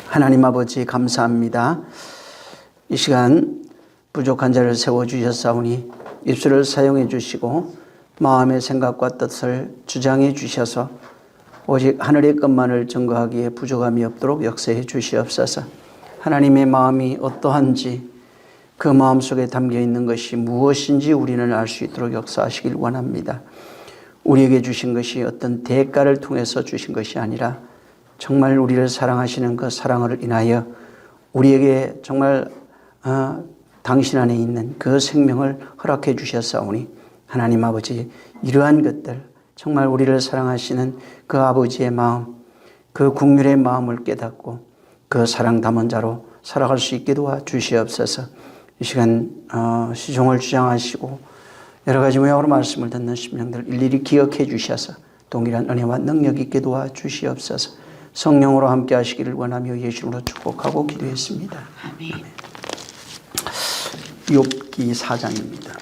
하나님 아버지 감사합니다. 이 시간 부족한 자를 세워주셨사오니 입술을 사용해 주시고 마음의 생각과 뜻을 주장해 주셔서 오직 하늘의 것만을 증거하기에 부족함이 없도록 역사해 주시옵소서. 하나님의 마음이 어떠한지 그 마음 속에 담겨 있는 것이 무엇인지 우리는 알 수 있도록 역사하시길 원합니다. 우리에게 주신 것이 어떤 대가를 통해서 주신 것이 아니라 정말 우리를 사랑하시는 그 사랑을 인하여 우리에게 정말 당신 안에 있는 그 생명을 허락해 주셨사오니 하나님 아버지, 이러한 것들 정말 우리를 사랑하시는 그 아버지의 마음, 그 국률의 마음을 깨닫고 그 사랑 담은 자로 살아갈 수 있게 도와주시옵소서. 이 시간 시종을 주장하시고 여러 가지 모양으로 말씀을 듣는 심령들 일일이 기억해 주셔서 동일한 은혜와 능력 있게 도와주시옵소서. 성령으로 함께 하시기를 원하며 예수님으로 축복하고 기도했습니다. 아멘. 욥기 4장입니다.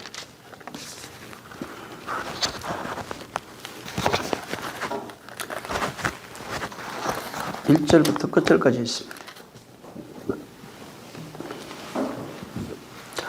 1절부터 끝절까지 있습니다.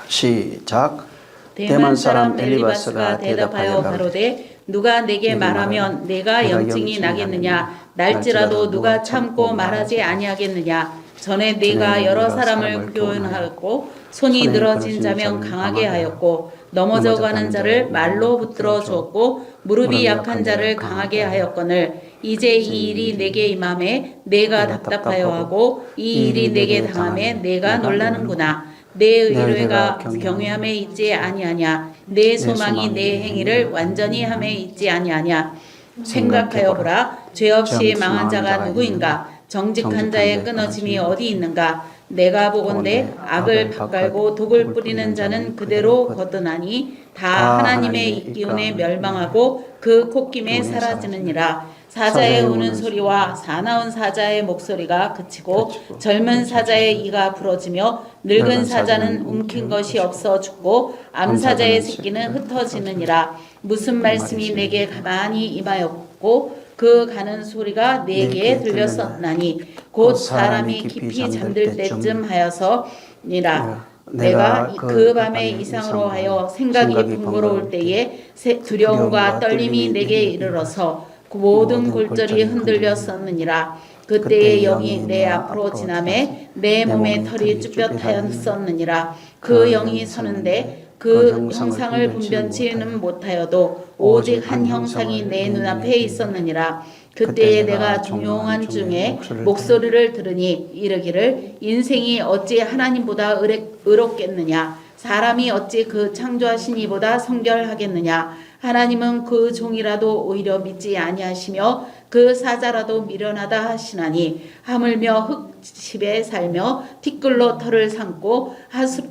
시작. 대만 사람 엘리바스가 대답하여 가로되 누가 내게 말하면 내가 영증이 나겠느냐? 날지라도 누가 참고 말하지 아니하겠느냐? 전에 내가 여러 사람을 교훈하였고 손이 늘어진 자면 강하게 하였고 넘어져 가는 자를 말로 붙들어 주었고 무릎이 약한 자를 강하게 하였거늘 이제 이 일이 내게 임함에 내가 답답하여 하고 이 일이 내게 당함에 내가 놀라는구나. 내 의뢰가 경외함에 있지 아니하냐? 내 소망이 내 행위를 완전히 함에 있지 아니하냐? 생각하여 보라. 죄 없이 망한 자가 누구인가? 정직한 자의 끊어짐이 어디 있는가? 내가 보건대 악을 밭갈고 독을 뿌리는 자는 그대로 거듭나니 다 하나님의 기운에 멸망하고 그 콧김에 사라지느니라. 사자의 우는 소리와 사나운 사자의 목소리가 그치고 젊은 사자의 이가 부러지며 늙은 사자는 움킨 것이 없어 죽고 암사자의 새끼는 흩어지느니라. 무슨 말씀이 내게 가만히 임하였고 그 가는 소리가 내게 들렸었나니 곧 사람이 깊이 잠들 때쯤 하여서니라. 내가 그 밤에 이상으로 하여 생각이 번거로울 때에 두려움과 떨림이 내게 이르러서 모든 골절이 흔들렸었느니라. 그때의 영이 내 앞으로 지나매 내 몸에 털이 쭈뼛하였었느니라. 그 영이 서는데 그 형상을 분변치는 못하여도 오직 한 형상이 내 눈앞에 있었느니라. 그때에 내가 종용한 중에 목소리를 들으니 이르기를 인생이 어찌 하나님보다 의롭겠느냐? 사람이 어찌 그 창조하신 이보다 성결하겠느냐? 하나님은 그 종이라도 오히려 믿지 아니하시며 그 사자라도 미련하다 하시나니 하물며 흙집에 살며 티끌로 털을 삼고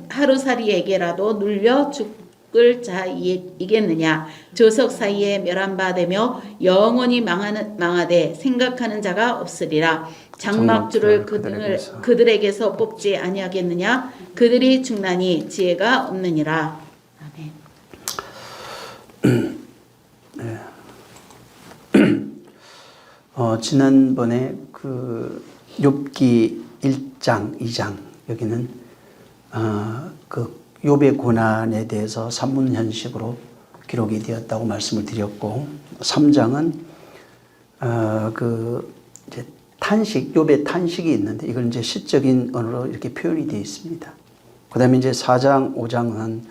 하루살이에게라도 눌려 죽을 자이겠느냐? 조석 사이에 멸한 바 되며 영원히 망하되 생각하는 자가 없으리라. 장막주를 그들에게서 뽑지 아니하겠느냐? 그들이 죽나니 지혜가 없느니라. 아멘. 네. 지난번에 그 욥기 1장, 2장 여기는 그 욥의 고난에 대해서 산문현식으로 기록이 되었다고 말씀을 드렸고 3장은 그 이제 탄식, 욥의 탄식이 있는데 이걸 이제 시적인 언어로 이렇게 표현이 되어 있습니다. 그다음에 이제 4장, 5장은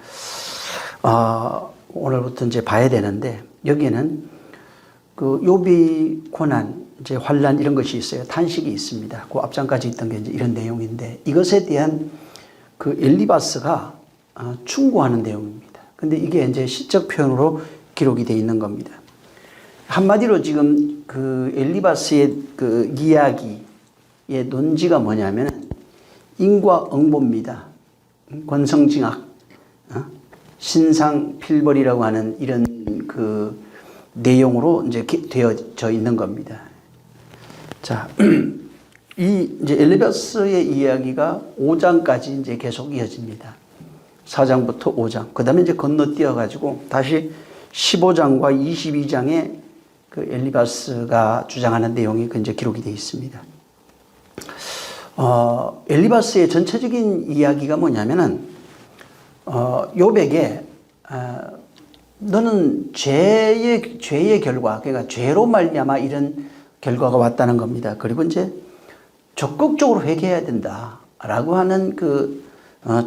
오늘부터 이제 봐야 되는데 여기에는 그 욥이 고난, 이제 환난 이런 것이 있어요. 탄식이 있습니다. 그 앞장까지 있던 게 이제 이런 내용인데 이것에 대한 그 엘리바스가 충고하는 내용입니다. 근데 이게 이제 시적 표현으로 기록이 되어 있는 겁니다. 한마디로 지금 그 엘리바스의 그 이야기의 논지가 뭐냐면 인과응보입니다. 권성징악, 신상필벌이라고 하는 이런 그 내용으로 이제 되어져 있는 겁니다. 자, 이 이제 엘리바스의 이야기가 5장까지 이제 계속 이어집니다. 4장부터 5장. 그 다음에 이제 건너뛰어 가지고 다시 15장과 22장에 그 엘리바스가 주장하는 내용이 이제 기록이 되어 있습니다. 엘리바스의 전체적인 이야기가 뭐냐면은 욥에게 너는 죄의 결과, 그러니까 죄로 말미암아 이런 결과가 왔다는 겁니다. 그리고 이제 적극적으로 회개해야 된다라고 하는 그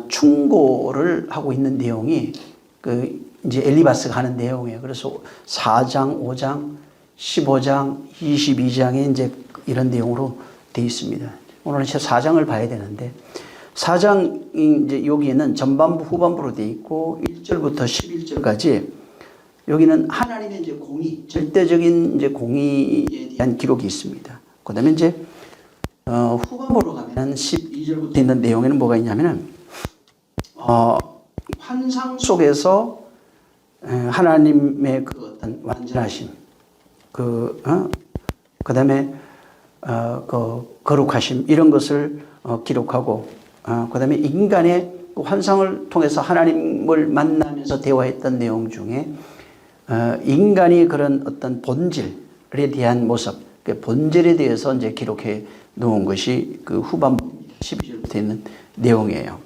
충고를 하고 있는 내용이 그 이제 엘리바스가 하는 내용이에요. 그래서 4장, 5장, 15장, 22장에 이제 이런 내용으로 되어 있습니다. 오늘은 4장을 봐야 되는데 4장이 이제 여기에는 전반부 후반부로 되어 있고 1절부터 11절까지 여기는 하나님의 이제 공의, 절대적인 이제 공의에 대한 기록이 있습니다. 그다음에 이제 후반부로 가면 12절부터 있는 내용에는 뭐가 있냐면은 환상 속에서 하나님의 그 어떤 완전하심, 그다음에 그 거룩하심 이런 것을 기록하고 그다음에 인간의 그 환상을 통해서 하나님을 만나면서 대화했던 내용 중에 인간이 그런 어떤 본질에 대한 모습, 그 본질에 대해서 이제 기록해 놓은 것이 그 후반부 12절부터 있는 내용이에요.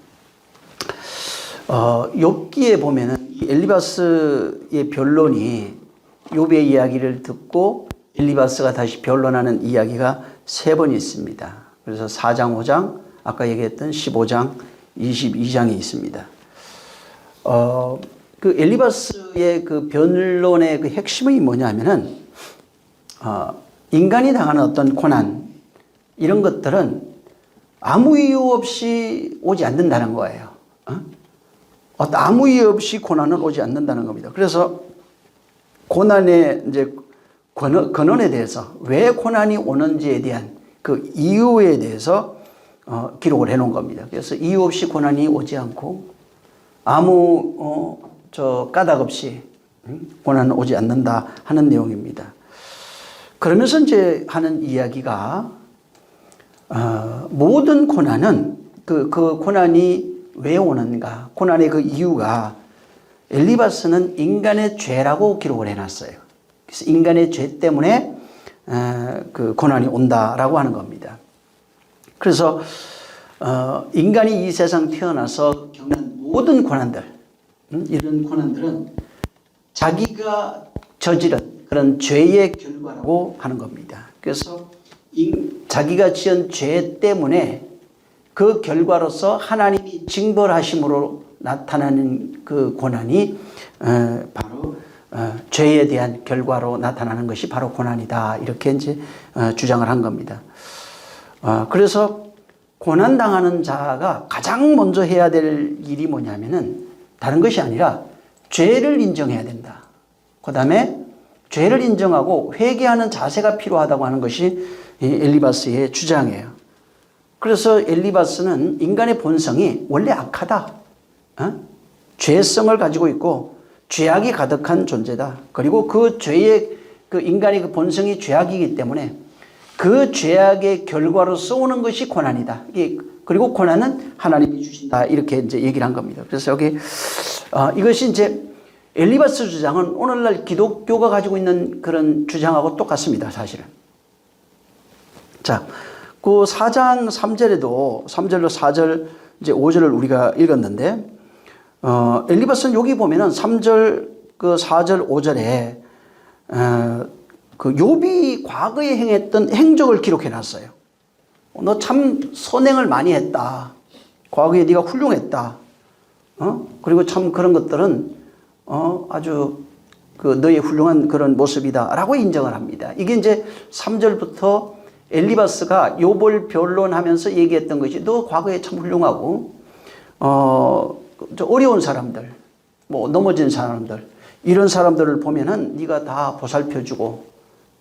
욥기에 보면은 이 엘리바스의 변론이 욥의 이야기를 듣고 엘리바스가 다시 변론하는 이야기가 3번 있습니다. 그래서 4장, 5장, 아까 얘기했던 15장, 22장이 있습니다. 그 엘리바스의 그 변론의 그 핵심이 뭐냐면은 인간이 당하는 어떤 고난 이런 것들은 아무 이유 없이 오지 않는다는 거예요. 아무 이유 없이 고난은 오지 않는다는 겁니다. 그래서 고난의 이제 근원에 대해서 왜 고난이 오는지에 대한 그 이유에 대해서 기록을 해놓은 겁니다. 그래서 이유 없이 고난이 오지 않고 아무 까닭 없이 고난은 오지 않는다 하는 내용입니다. 그러면서 이제 하는 이야기가 모든 고난은 그 고난이 왜 오는가? 고난의 그 이유가 엘리바스는 인간의 죄라고 기록을 해놨어요. 그래서 인간의 죄 때문에 그 고난이 온다라고 하는 겁니다. 그래서 인간이 이 세상 태어나서 겪는 모든 고난들, 이런 고난들은 자기가 저지른 그런 죄의 결과라고 하는 겁니다. 그래서 자기가 지은 죄 때문에 그 결과로서 하나님이 징벌하심으로 나타나는 그 고난이 바로 죄에 대한 결과로 나타나는 것이 바로 고난이다. 이렇게 이제 주장을 한 겁니다. 그래서 고난당하는 자가 가장 먼저 해야 될 일이 뭐냐면은 다른 것이 아니라 죄를 인정해야 된다. 그 다음에 죄를 인정하고 회개하는 자세가 필요하다고 하는 것이 엘리바스의 주장이에요. 그래서 엘리바스는 인간의 본성이 원래 악하다. 죄성을 가지고 있고 죄악이 가득한 존재다. 그리고 그 죄의 그 인간의 그 본성이 죄악이기 때문에 그 죄악의 결과로서 오는 것이 고난이다. 그리고 고난은 하나님이 주신다. 이렇게 이제 얘기를 한 겁니다. 그래서 여기 이것이 이제 엘리바스 주장은 오늘날 기독교가 가지고 있는 그런 주장하고 똑같습니다. 사실은. 자, 그 4장 3절에도 3절로 4절 이제 5절을 우리가 읽었는데 엘리바스는 여기 보면은 3절 그 4절 5절에 그 욥이 과거에 행했던 행적을 기록해 놨어요. 너 참 선행을 많이 했다. 과거에 네가 훌륭했다. 그리고 참 그런 것들은 아주 그 너의 훌륭한 그런 모습이다라고 인정을 합니다. 이게 이제 3절부터 엘리바스가 욥을 변론하면서 얘기했던 것이 너 과거에 참 훌륭하고 어려운 사람들, 뭐 넘어진 사람들 이런 사람들을 보면은 네가 다 보살펴주고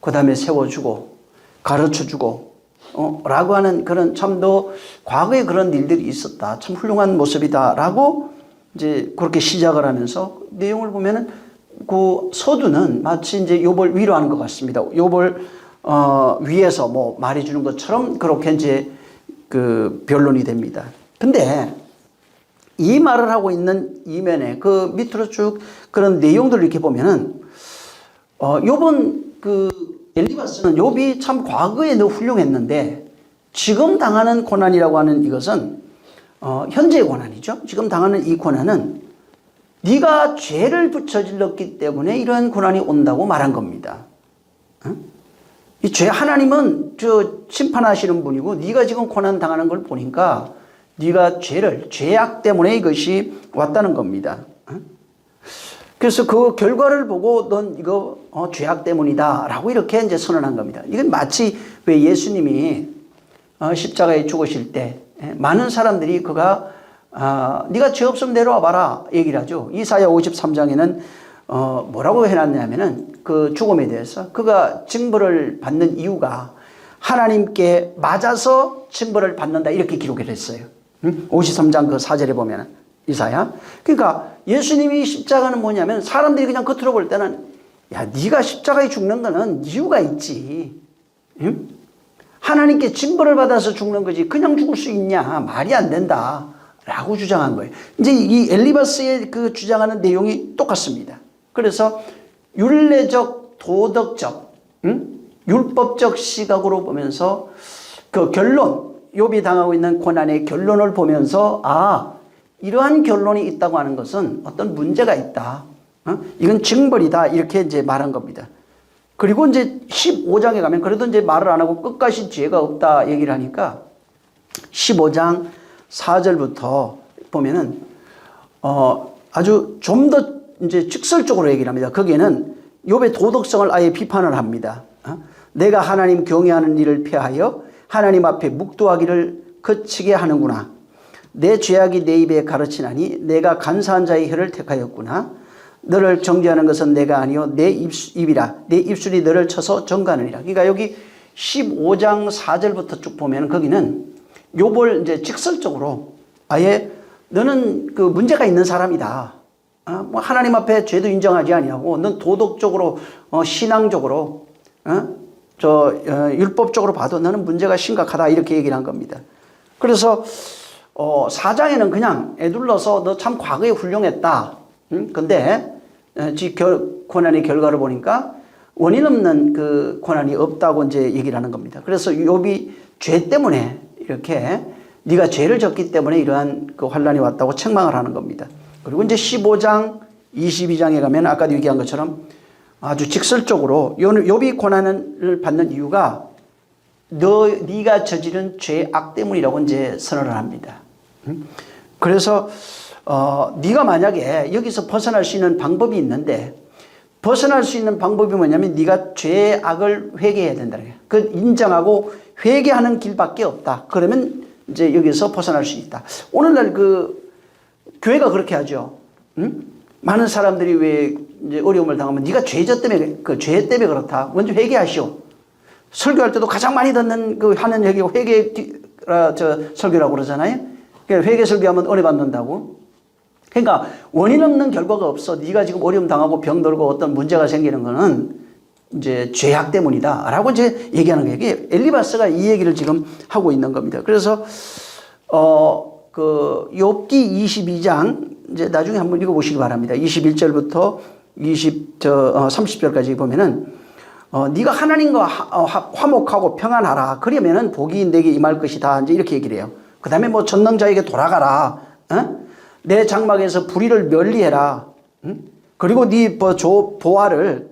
그 다음에 세워주고 가르쳐주고 라고 하는 그런 참 너 과거에 그런 일들이 있었다. 참 훌륭한 모습이다라고 이제 그렇게 시작을 하면서 내용을 보면은 그 서두는 마치 이제 욥을 위로하는 것 같습니다. 욥을 위에서 뭐 말해주는 것처럼 그렇게 이제 그 변론이 됩니다. 근데 이 말을 하고 있는 이면에 그 밑으로 쭉 그런 내용들을 이렇게 보면은 욥은 그 엘리바스는 욥이 참 과거에 너무 훌륭했는데 지금 당하는 고난이라고 하는 이것은 현재의 고난이죠. 지금 당하는 이 고난은 네가 죄를 저질렀기 때문에 이러한 고난이 온다고 말한 겁니다. 이 죄, 하나님은 심판하시는 분이고 네가 지금 고난 당하는 걸 보니까 네가 죄악 때문에 이것이 왔다는 겁니다. 그래서 그 결과를 보고 넌 이거 죄악 때문이다 라고 이렇게 이제 선언한 겁니다. 이건 마치 왜 예수님이 십자가에 죽으실 때 많은 사람들이 네가 죄 없으면 내려와 봐라 얘기를 하죠. 이사야 53장에는 뭐라고 해놨냐면은 그 죽음에 대해서 그가 징벌을 받는 이유가 하나님께 맞아서 징벌을 받는다 이렇게 기록을 했어요. 53장 그 4절에 보면은 이사야. 그러니까 예수님이 십자가는 뭐냐면 사람들이 그냥 겉으로 볼 때는 야 네가 십자가에 죽는 거는 이유가 있지. 하나님께 징벌을 받아서 죽는 거지 그냥 죽을 수 있냐 말이 안 된다 라고 주장한 거예요. 이제 이 엘리바스의 그 주장하는 내용이 똑같습니다. 그래서 윤례적 도덕적 율법적 시각으로 보면서 그 결론 욥이 당하고 있는 고난의 결론을 보면서 이러한 결론이 있다고 하는 것은 어떤 문제가 있다. 이건 징벌이다 이렇게 이제 말한 겁니다. 그리고 이제 15장에 가면 그래도 이제 말을 안 하고 끝까지 죄가 없다 얘기를 하니까 15장 4절부터 보면은 아주 좀 더 이제 직설적으로 얘기를 합니다. 거기에는 욥의 도덕성을 아예 비판을 합니다. 내가 하나님 경외하는 일을 폐하여 하나님 앞에 묵도하기를 그치게 하는구나. 내 죄악이 내 입에 가르치나니 내가 간사한 자의 혀를 택하였구나. 너를 정죄하는 것은 내가 아니요 내 입이라. 내 입술이 너를 쳐서 정가하느니라. 그러니까 여기 15장 4절부터 쭉 보면 거기는 욥을 이제 직설적으로 아예 너는 그 문제가 있는 사람이다. 뭐 하나님 앞에 죄도 인정하지 아니하고 넌 도덕적으로 신앙적으로 율법적으로 봐도 너는 문제가 심각하다 이렇게 얘기를 한 겁니다. 그래서 4장에는 그냥 애둘러서 너 참 과거에 훌륭했다. 근데 고난의 결과를 보니까 원인 없는 그 고난이 없다고 이제 얘기를 하는 겁니다. 그래서 욥이 죄 때문에 이렇게 네가 죄를 졌기 때문에 이러한 그 환난이 왔다고 책망을 하는 겁니다. 그리고 이제 15장, 22장에 가면 아까도 얘기한 것처럼 아주 직설적으로 욥이 고난을 받는 이유가 네가 저지른 죄악 때문이라고 이제 선언을 합니다. 그래서 네가 만약에 여기서 벗어날 수 있는 방법이 있는데 벗어날 수 있는 방법이 뭐냐면 네가 죄악을 회개해야 된다. 그 인정하고 회개하는 길밖에 없다. 그러면 이제 여기서 벗어날 수 있다. 오늘날 그 교회가 그렇게 하죠. 많은 사람들이 왜 이제 어려움을 당하면 네가 죄 때문에 그렇다. 먼저 회개하시오. 설교할 때도 가장 많이 듣는 그 하는 얘기가 설교라고 그러잖아요. 그러니까 회개 설교하면 은혜 받는다고. 그러니까 원인 없는 결과가 없어. 네가 지금 어려움 당하고 병 들고 어떤 문제가 생기는 거는 이제 죄악 때문이다라고 이제 얘기하는 거예요. 이게 엘리바스가 이 얘기를 지금 하고 있는 겁니다. 그래서 그 욥기 22장 이제 나중에 한번 읽어보시기 바랍니다. 21절부터 30절까지 보면은 네가 하나님과 화목하고 평안하라. 그러면은 복이 내게 임할 것이다. 이제 이렇게 얘기를 해요. 그 다음에 뭐 전능자에게 돌아가라. 내 장막에서 불의를 멸리해라. 그리고 네 보화를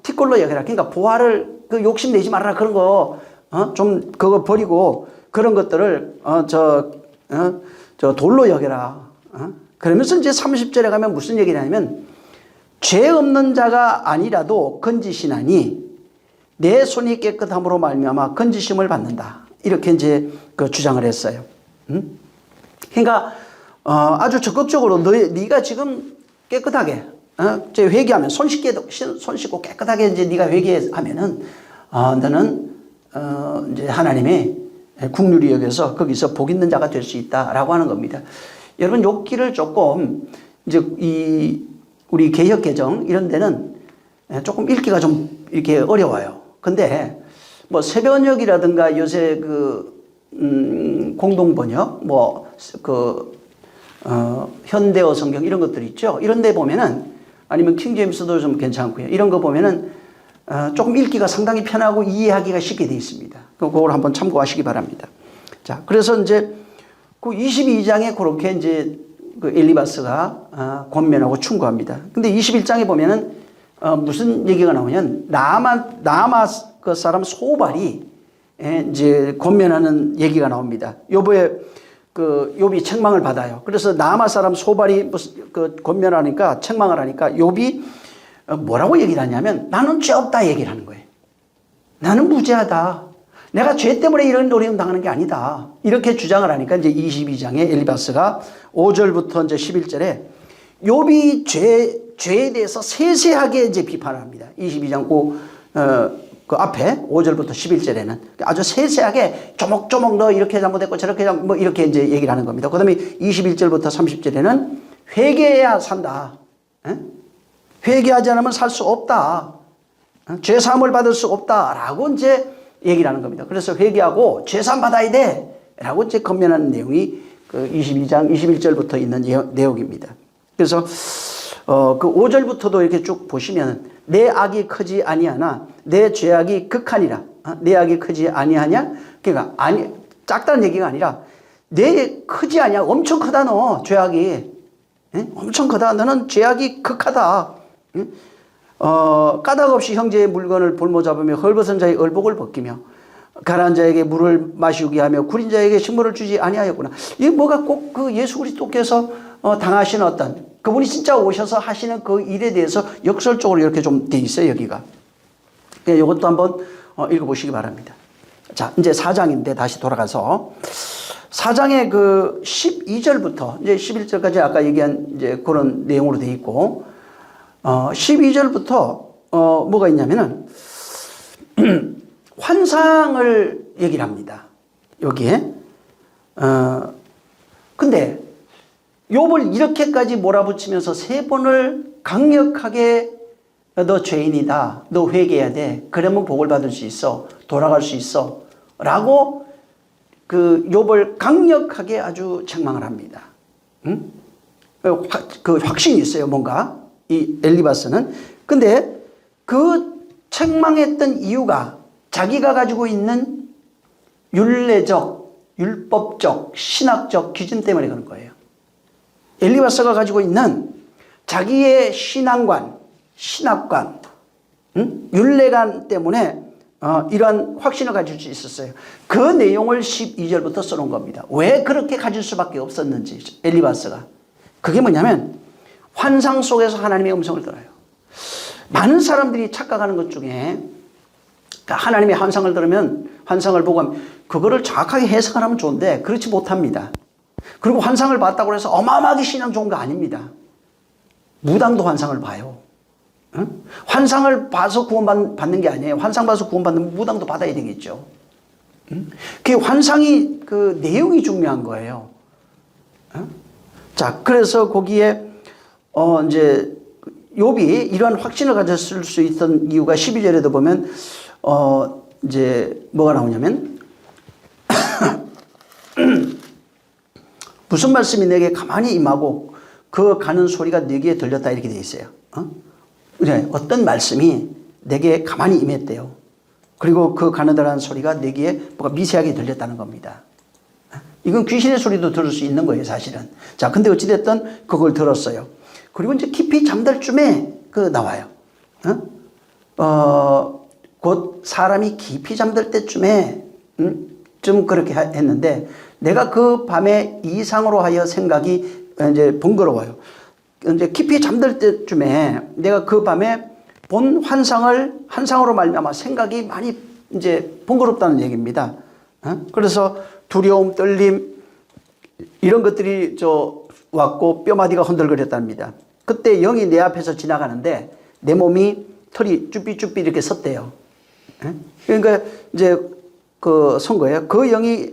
티끌로 여겨라. 그러니까 보화를 그 욕심 내지 말아라. 그런 거 좀 그거 버리고 그런 것들을 저 돌로 여겨라. 그러면서 이제 30절에 가면 무슨 얘기를 하냐면 죄 없는 자가 아니라도 건지시나니 내 손이 깨끗함으로 말미암아 건지심을 받는다. 이렇게 이제 그 주장을 했어요. 그러니까 아주 적극적으로 네가 지금 깨끗하게 회개하면 손 씻고 깨끗하게 이제 네가 회개하면은 너는 이제 하나님의 국률이 여겨서 거기서 복 있는 자가 될 수 있다라고 하는 겁니다. 여러분 욥기를 조금 이제 우리 개역 개정 이런 데는 조금 읽기가 좀 이렇게 어려워요. 근데 뭐 새번역이라든가 요새 공동 번역 현대어 성경 이런 것들 있죠. 이런 데 보면은 아니면 킹제임스도 좀 괜찮고요. 이런 거 보면은 조금 읽기가 상당히 편하고 이해하기가 쉽게 되어 있습니다. 그걸 한번 참고하시기 바랍니다. 자, 그래서 이제 그 22장에 그렇게 이제 그 엘리바스가 권면하고 충고합니다. 근데 21장에 보면은 무슨 얘기가 나오냐면 나아마 그 사람 소발이 이제 권면하는 얘기가 나옵니다. 욥이 책망을 받아요. 그래서 나아마 사람 소발이 그 권면하니까 책망을 하니까 욥이 뭐라고 얘기를 하냐면 나는 죄 없다 얘기를 하는 거예요. 나는 무죄하다. 내가 죄 때문에 이런 어려움 당하는 게 아니다. 이렇게 주장을 하니까 이제 22장에 엘리바스가 5절부터 이제 11절에 욥이 죄에 대해서 세세하게 이제 비판을 합니다. 22장 그 앞에 5절부터 11절에는 아주 세세하게 조목조목 너 이렇게 잘못했고 저렇게 뭐 이렇게 이제 얘기를 하는 겁니다. 그 다음에 21절부터 30절에는 회개해야 산다. 회개하지 않으면 살 수 없다. 죄 사함을 받을 수 없다라고 이제 얘기를 하는 겁니다. 그래서 회개하고 죄 사함 받아야 돼라고 이제 권면하는 내용이 그 22장 21절부터 있는 내용입니다. 그래서 그 5절부터도 이렇게 쭉 보시면 내 악이 크지 아니하나 내 죄악이 극하니라. 내 악이 크지 아니하냐? 그러니까 작다는 얘기가 아니라 내 크지 아니야. 엄청 크다 너 죄악이. 엄청 크다. 너는 죄악이 극하다. 까닭 없이 형제의 물건을 볼모 잡으며 헐벗은 자의 얼복을 벗기며 가난한 자에게 물을 마시게 하며 구린 자에게 식물을 주지 아니하였구나. 이게 뭐가 꼭 그 예수 그리스도께서 당하신 어떤 그분이 진짜 오셔서 하시는 그 일에 대해서 역설적으로 이렇게 좀 돼 있어요, 여기가. 이것도 한번 읽어보시기 바랍니다. 자, 이제 4장인데 다시 돌아가서 4장의 그 12절부터 이제 11절까지 아까 얘기한 이제 그런 내용으로 돼 있고 12절부터 뭐가 있냐면은 환상을 얘기를 합니다. 여기에. 근데 욥을 이렇게까지 몰아붙이면서 3번을 강력하게 너 죄인이다. 너 회개해야 돼. 그러면 복을 받을 수 있어. 돌아갈 수 있어. 라고 그 욥을 강력하게 아주 책망을 합니다. 응? 그 확신이 있어요. 뭔가. 이 엘리바스는. 근데 그 책망했던 이유가 자기가 가지고 있는 율례적, 율법적, 신학적 기준 때문에 그런 거예요. 엘리바스가 가지고 있는 자기의 신앙관, 신학관, 율례관 때문에 이러한 확신을 가질 수 있었어요. 그 내용을 12절부터 써놓은 겁니다. 왜 그렇게 가질 수밖에 없었는지 엘리바스가. 그게 뭐냐면 환상 속에서 하나님의 음성을 들어요. 많은 사람들이 착각하는 것 중에 하나님의 환상을 들으면 환상을 보고 하면 그거를 정확하게 해석을 하면 좋은데 그렇지 못합니다. 그리고 환상을 봤다고 해서 어마어마하게 신앙 좋은 거 아닙니다. 무당도 환상을 봐요. 응? 환상을 봐서 구원받는 게 아니에요. 환상 봐서 구원받는 무당도 받아야 되겠죠. 응? 그 환상이 그 내용이 중요한 거예요. 응? 자, 그래서 거기에 이제 욥이 이러한 확신을 가졌을 수 있던 이유가 12절에도 보면 이제 뭐가 나오냐면 무슨 말씀이 내게 가만히 임하고 그 가는 소리가 내게 들렸다 이렇게 돼 있어요. 어떤 말씀이 내게 가만히 임했대요. 그리고 그 가느다라는 소리가 내게 뭐가 미세하게 들렸다는 겁니다. 이건 귀신의 소리도 들을 수 있는 거예요, 사실은. 자, 근데 어찌됐든 그걸 들었어요. 그리고 이제 깊이 잠들 쯤에 나와요. 곧 사람이 깊이 잠들 때쯤에 좀 그렇게 했는데 내가 그 밤에 이상으로 하여 생각이 이제 번거로워요. 이제 깊이 잠들 때쯤에 내가 그 밤에 본 환상으로 말미암아 생각이 많이 이제 번거롭다는 얘기입니다. 그래서 두려움, 떨림 이런 것들이 왔고 뼈마디가 흔들거렸답니다. 그때 영이 내 앞에서 지나가는데 내 몸이 털이 쭈삐쭈삐 이렇게 섰대요. 그러니까 이제 선 거예요. 그 영이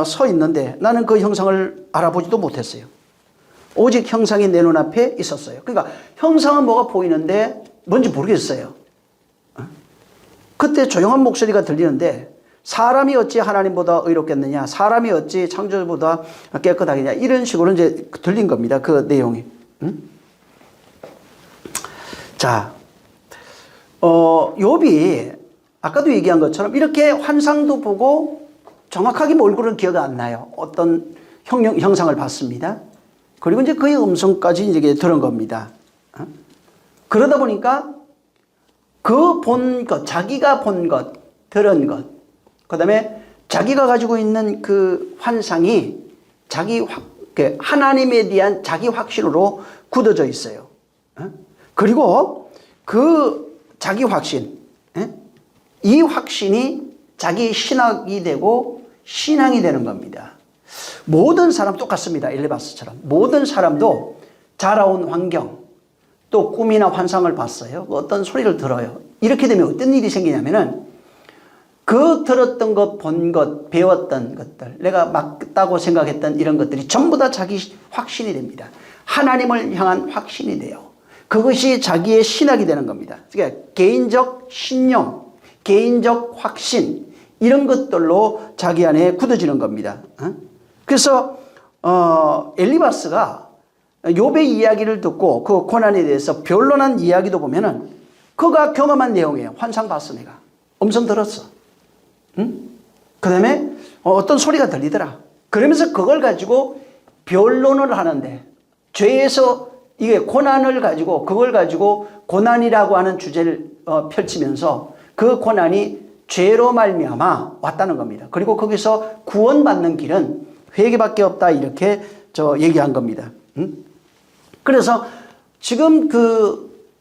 서 있는데 나는 그 형상을 알아보지도 못했어요. 오직 형상이 내 눈앞에 있었어요. 그러니까 형상은 뭐가 보이는데 뭔지 모르겠어요. 그때 조용한 목소리가 들리는데 사람이 어찌 하나님보다 의롭겠느냐, 사람이 어찌 창조주보다 깨끗하겠냐, 이런 식으로 이제 들린 겁니다. 그 내용이. 자, 욥이 아까도 얘기한 것처럼 이렇게 환상도 보고 정확하게 얼굴은 기억 안 나요. 어떤 형상을 봤습니다. 그리고 이제 그의 음성까지 이제 들은 겁니다. 그러다 보니까 그 본 것, 자기가 본 것, 들은 것, 그 다음에 자기가 가지고 있는 그 환상이 하나님에 대한 자기 확신으로 굳어져 있어요. 그리고 그 자기 확신, 이 확신이 자기 신학이 되고 신앙이 되는 겁니다. 모든 사람 똑같습니다. 엘리바스처럼. 모든 사람도 자라온 환경, 또 꿈이나 환상을 봤어요. 어떤 소리를 들어요. 이렇게 되면 어떤 일이 생기냐면은 그 들었던 것, 본 것, 배웠던 것들, 내가 맞다고 생각했던 이런 것들이 전부 다 자기 확신이 됩니다. 하나님을 향한 확신이 돼요. 그것이 자기의 신학이 되는 겁니다. 그러니까 개인적 신념, 개인적 확신, 이런 것들로 자기 안에 굳어지는 겁니다. 그래서 엘리바스가 욥의 이야기를 듣고 그 고난에 대해서 변론한 이야기도 보면은 그가 경험한 내용이에요. 환상 봤어, 내가. 음성 들었어. 그 다음에 어떤 소리가 들리더라. 그러면서 그걸 가지고 변론을 하는데, 죄에서 이게 고난을 가지고, 그걸 가지고 고난이라고 하는 주제를 펼치면서 그 고난이 죄로 말미암아 왔다는 겁니다. 그리고 거기서 구원받는 길은 회개밖에 없다, 이렇게 얘기한 겁니다. 그래서 지금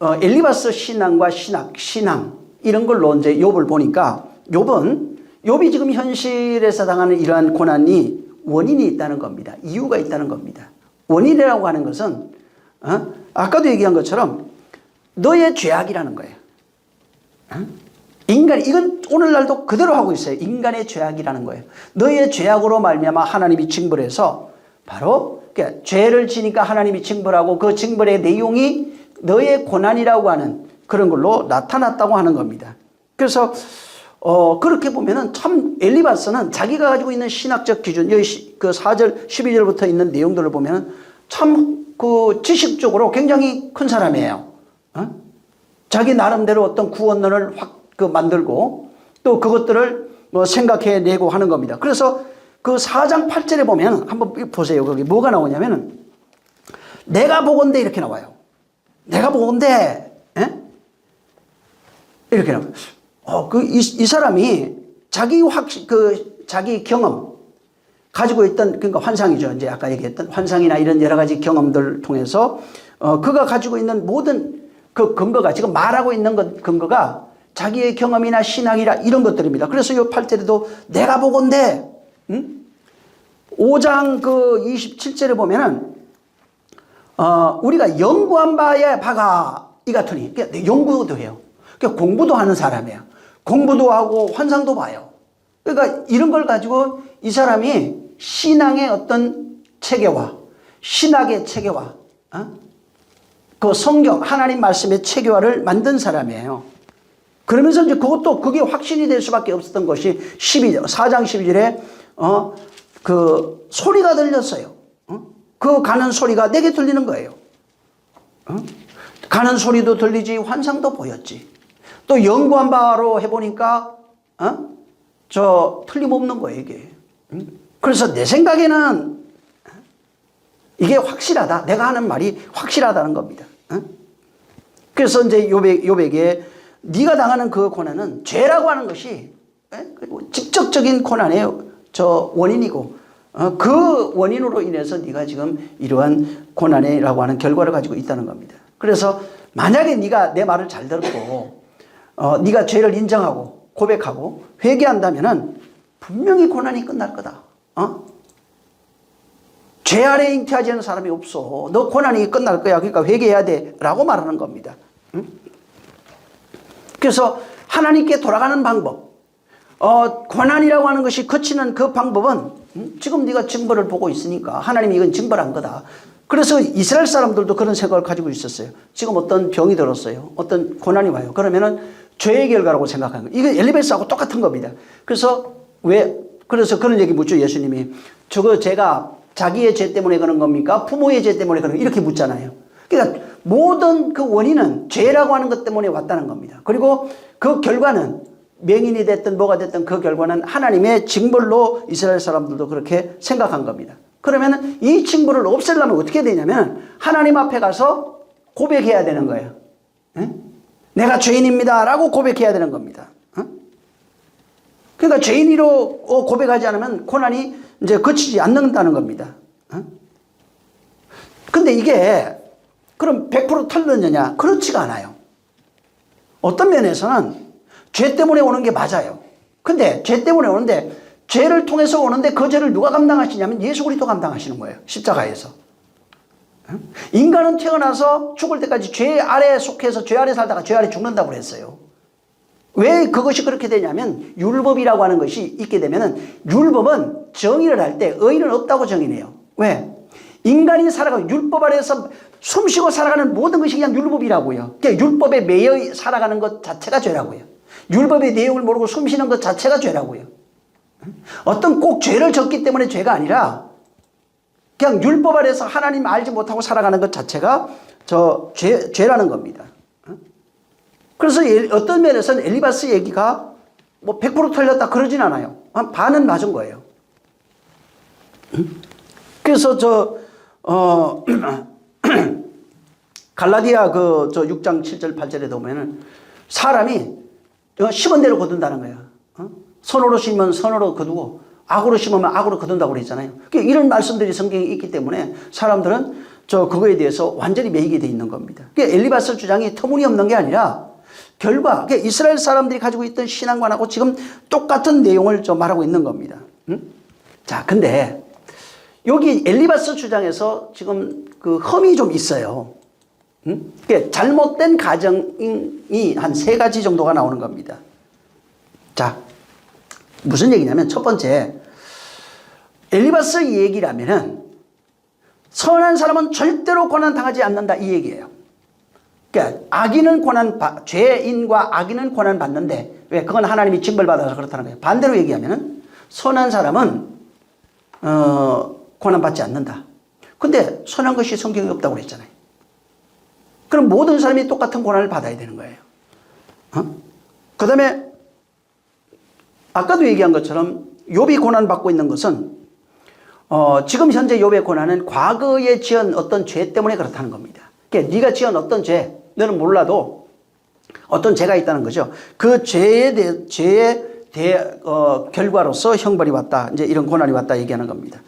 엘리바스 신앙과 신앙 이런 걸로 이제 욥을 보니까 욥이 지금 현실에서 당하는 이러한 고난이 원인이 있다는 겁니다. 이유가 있다는 겁니다. 원인이라고 하는 것은 아까도 얘기한 것처럼 너의 죄악이라는 거예요. 이건 오늘날도 그대로 하고 있어요. 인간의 죄악이라는 거예요. 너의 죄악으로 말미암아 하나님이 징벌해서 바로 그러니까 죄를 지니까 하나님이 징벌하고 그 징벌의 내용이 너의 고난이라고 하는 그런 걸로 나타났다고 하는 겁니다. 그래서 그렇게 보면은 참 엘리바스는 자기가 가지고 있는 신학적 기준, 여기 그 4절 12절부터 있는 내용들을 보면은 참 그 지식적으로 굉장히 큰 사람이에요. 자기 나름대로 어떤 구원론을 만들고 또 그것들을 생각해내고 하는 겁니다. 그래서 그 4장 8절에 보면 한번 보세요. 거기 뭐가 나오냐면은 내가 보건대 이렇게 나와요. 내가 보건대 이렇게 나와요. 이 사람이 자기 경험 가지고 있던 그러니까 환상이죠. 이제 아까 얘기했던 환상이나 이런 여러 가지 경험들을 통해서 그가 가지고 있는 모든 그 근거가 지금 말하고 있는 근거가 자기의 경험이나 신앙이라 이런 것들입니다. 그래서 이 8절에도 내가 보건대 5장 그 27절에 보면은 우리가 연구한 바에 바가 이 같으니 그러니까 연구도 해요. 그러니까 공부도 하는 사람이에요. 공부도 하고 환상도 봐요. 그러니까 이런 걸 가지고 이 사람이 신앙의 어떤 체계와 신학의 체계와 그 성경 하나님 말씀의 체계화를 만든 사람이에요. 그러면서 이제 그게 확신이 될 수밖에 없었던 것이 4장 12절에 그 소리가 들렸어요. 그 가는 소리가 내게 들리는 거예요. 가는 소리도 들리지 환상도 보였지. 또 연구한 바로 해보니까 틀림없는 거예요, 이게. 그래서 내 생각에는 이게 확실하다. 내가 하는 말이 확실하다는 겁니다. 그래서 이제 욥에게 네가 당하는 그 고난은 죄라고 하는 것이 직접적인 고난의 원인이고 그 원인으로 인해서 네가 지금 이러한 고난이라고 하는 결과를 가지고 있다는 겁니다. 그래서 만약에 네가 내 말을 잘 듣고 네가 죄를 인정하고 고백하고 회개한다면은 분명히 고난이 끝날 거다. 죄 아래 잉태하지 않은 사람이 없어. 너 고난이 끝날 거야. 그러니까 회개해야 돼. 라고 말하는 겁니다. 그래서 하나님께 돌아가는 방법, 고난이라고 하는 것이 그치는 그 방법은 지금 네가 징벌을 보고 있으니까 하나님이 이건 징벌한 거다. 그래서 이스라엘 사람들도 그런 생각을 가지고 있었어요. 지금 어떤 병이 들었어요. 어떤 고난이 와요. 그러면은 죄의 결과라고 생각하는 거예요. 이거 엘리베스하고 똑같은 겁니다. 그래서 그런 얘기 묻죠. 예수님이. 제가 자기의 죄 때문에 그런 겁니까? 부모의 죄 때문에 그런 겁니까? 이렇게 묻잖아요. 그러니까 모든 그 원인은 죄라고 하는 것 때문에 왔다는 겁니다. 그리고 그 결과는 맹인이 됐든 뭐가 됐든 그 결과는 하나님의 징벌로 이스라엘 사람들도 그렇게 생각한 겁니다. 그러면 이 징벌을 없애려면 어떻게 되냐면 하나님 앞에 가서 고백해야 되는 거예요. 내가 죄인입니다 라고 고백해야 되는 겁니다. 그러니까 죄인으로 고백하지 않으면 고난이 이제 그치지 않는다는 겁니다. 근데 이게 그럼 100% 틀렸느냐? 그렇지가 않아요. 어떤 면에서는 죄 때문에 오는 게 맞아요. 근데 죄 때문에 오는데 죄를 통해서 오는데 그 죄를 누가 감당하시냐면 예수 그리스도 감당하시는 거예요. 십자가에서. 인간은 태어나서 죽을 때까지 죄 아래에 속해서 죄 아래 살다가 죄 아래 죽는다고 그랬어요. 왜 그것이 그렇게 되냐면 율법이라고 하는 것이 있게 되면은 율법은 정의를 할 때 의의는 없다고 정의해요. 왜? 인간이 살아가고 율법 아래에서 숨쉬고 살아가는 모든 것이 그냥 율법이라고요. 그러니까 율법에 매여 살아가는 것 자체가 죄라고요. 율법의 내용을 모르고 숨쉬는 것 자체가 죄라고요. 어떤 꼭 죄를 졌기 때문에 죄가 아니라 그냥 율법 아래에서 하나님 알지 못하고 살아가는 것 자체가 죄라는 겁니다. 그래서 어떤 면에서는 엘리바스 얘기가 뭐 100% 틀렸다 그러진 않아요. 한 반은 맞은 거예요. 그래서 갈라디아 그 6장 7절 8절에 보면은 사람이 심은 대로 거둔다는 거야. 선으로 심으면 선으로 거두고 악으로 심으면 악으로 거둔다고 그랬잖아요. 그러니까 이런 말씀들이 성경에 있기 때문에 사람들은 그거에 대해서 완전히 매이게 돼 있는 겁니다. 그러니까 엘리바스 주장이 터무니없는 게 아니라 결과, 그러니까 이스라엘 사람들이 가지고 있던 신앙관하고 지금 똑같은 내용을 말하고 있는 겁니다. 자, 근데 여기 엘리바스 주장에서 지금 그 흠이 좀 있어요. 그러니까 잘못된 가정이 한 3가지 정도가 나오는 겁니다. 자, 무슨 얘기냐면 첫 번째, 엘리바스 얘기라면은 선한 사람은 절대로 고난당하지 않는다 이 얘기예요. 그러니까 악인은 죄인과 악인은 고난 받는데 왜? 그건 하나님이 징벌받아서 그렇다는 거예요. 반대로 얘기하면은 선한 사람은 고난 받지 않는다. 근데 선한 것이 성경에 없다고 그랬잖아요. 그럼 모든 사람이 똑같은 고난을 받아야 되는 거예요. 그 다음에 아까도 얘기한 것처럼 욥이 고난받고 있는 것은 지금 현재 욥의 고난은 과거에 지은 어떤 죄 때문에 그렇다는 겁니다. 그러니까 네가 지은 어떤 죄, 너는 몰라도 어떤 죄가 있다는 거죠. 그 죄의 결과로서 형벌이 왔다. 이제 이런 고난이 왔다 얘기하는 겁니다.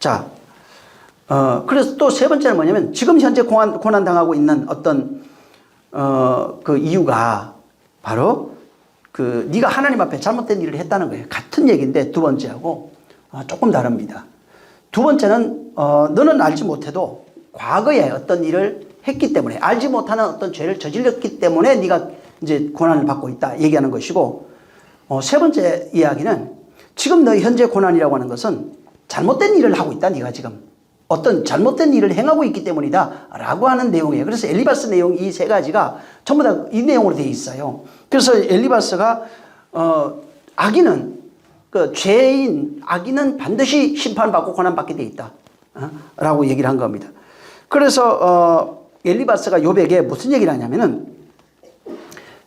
자, 그래서 또 세 번째는 뭐냐면 지금 현재 고난당하고 있는 어떤 그 이유가 바로 그 네가 하나님 앞에 잘못된 일을 했다는 거예요. 같은 얘기인데 두 번째하고 조금 다릅니다. 두 번째는 너는 알지 못해도 과거에 어떤 일을 했기 때문에 알지 못하는 어떤 죄를 저질렀기 때문에 네가 이제 고난을 받고 있다 얘기하는 것이고 세 번째 이야기는 지금 너 현재 고난이라고 하는 것은 잘못된 일을 하고 있다. 네가 지금 어떤 잘못된 일을 행하고 있기 때문이다 라고 하는 내용이에요. 그래서 엘리바스 내용 이 3가지가 전부 다 이 내용으로 되어 있어요. 그래서 엘리바스가 악인은 그 죄인 악인은 반드시 심판받고 고난받게 되어 있다 라고 얘기를 한 겁니다. 그래서 엘리바스가 욥에게 무슨 얘기를 하냐면은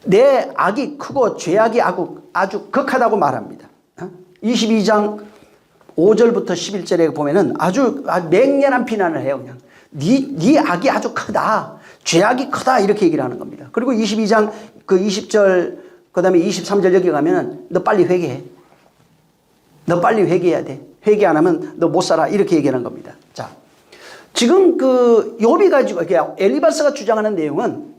내 악이 크고 죄악이 아주 극하다고 말합니다. 22장 5절부터 11절에 보면은 아주 맹렬한 비난을 해요. 그냥 네 악이 아주 크다. 죄악이 크다 이렇게 얘기를 하는 겁니다. 그리고 22장 그 20절 그다음에 23절 여기 가면은 너 빨리 회개해. 너 빨리 회개해야 돼. 회개 안 하면 너 못 살아. 이렇게 얘기하는 겁니다. 자, 지금 그 욥이 가지고 엘리바스가 주장하는 내용은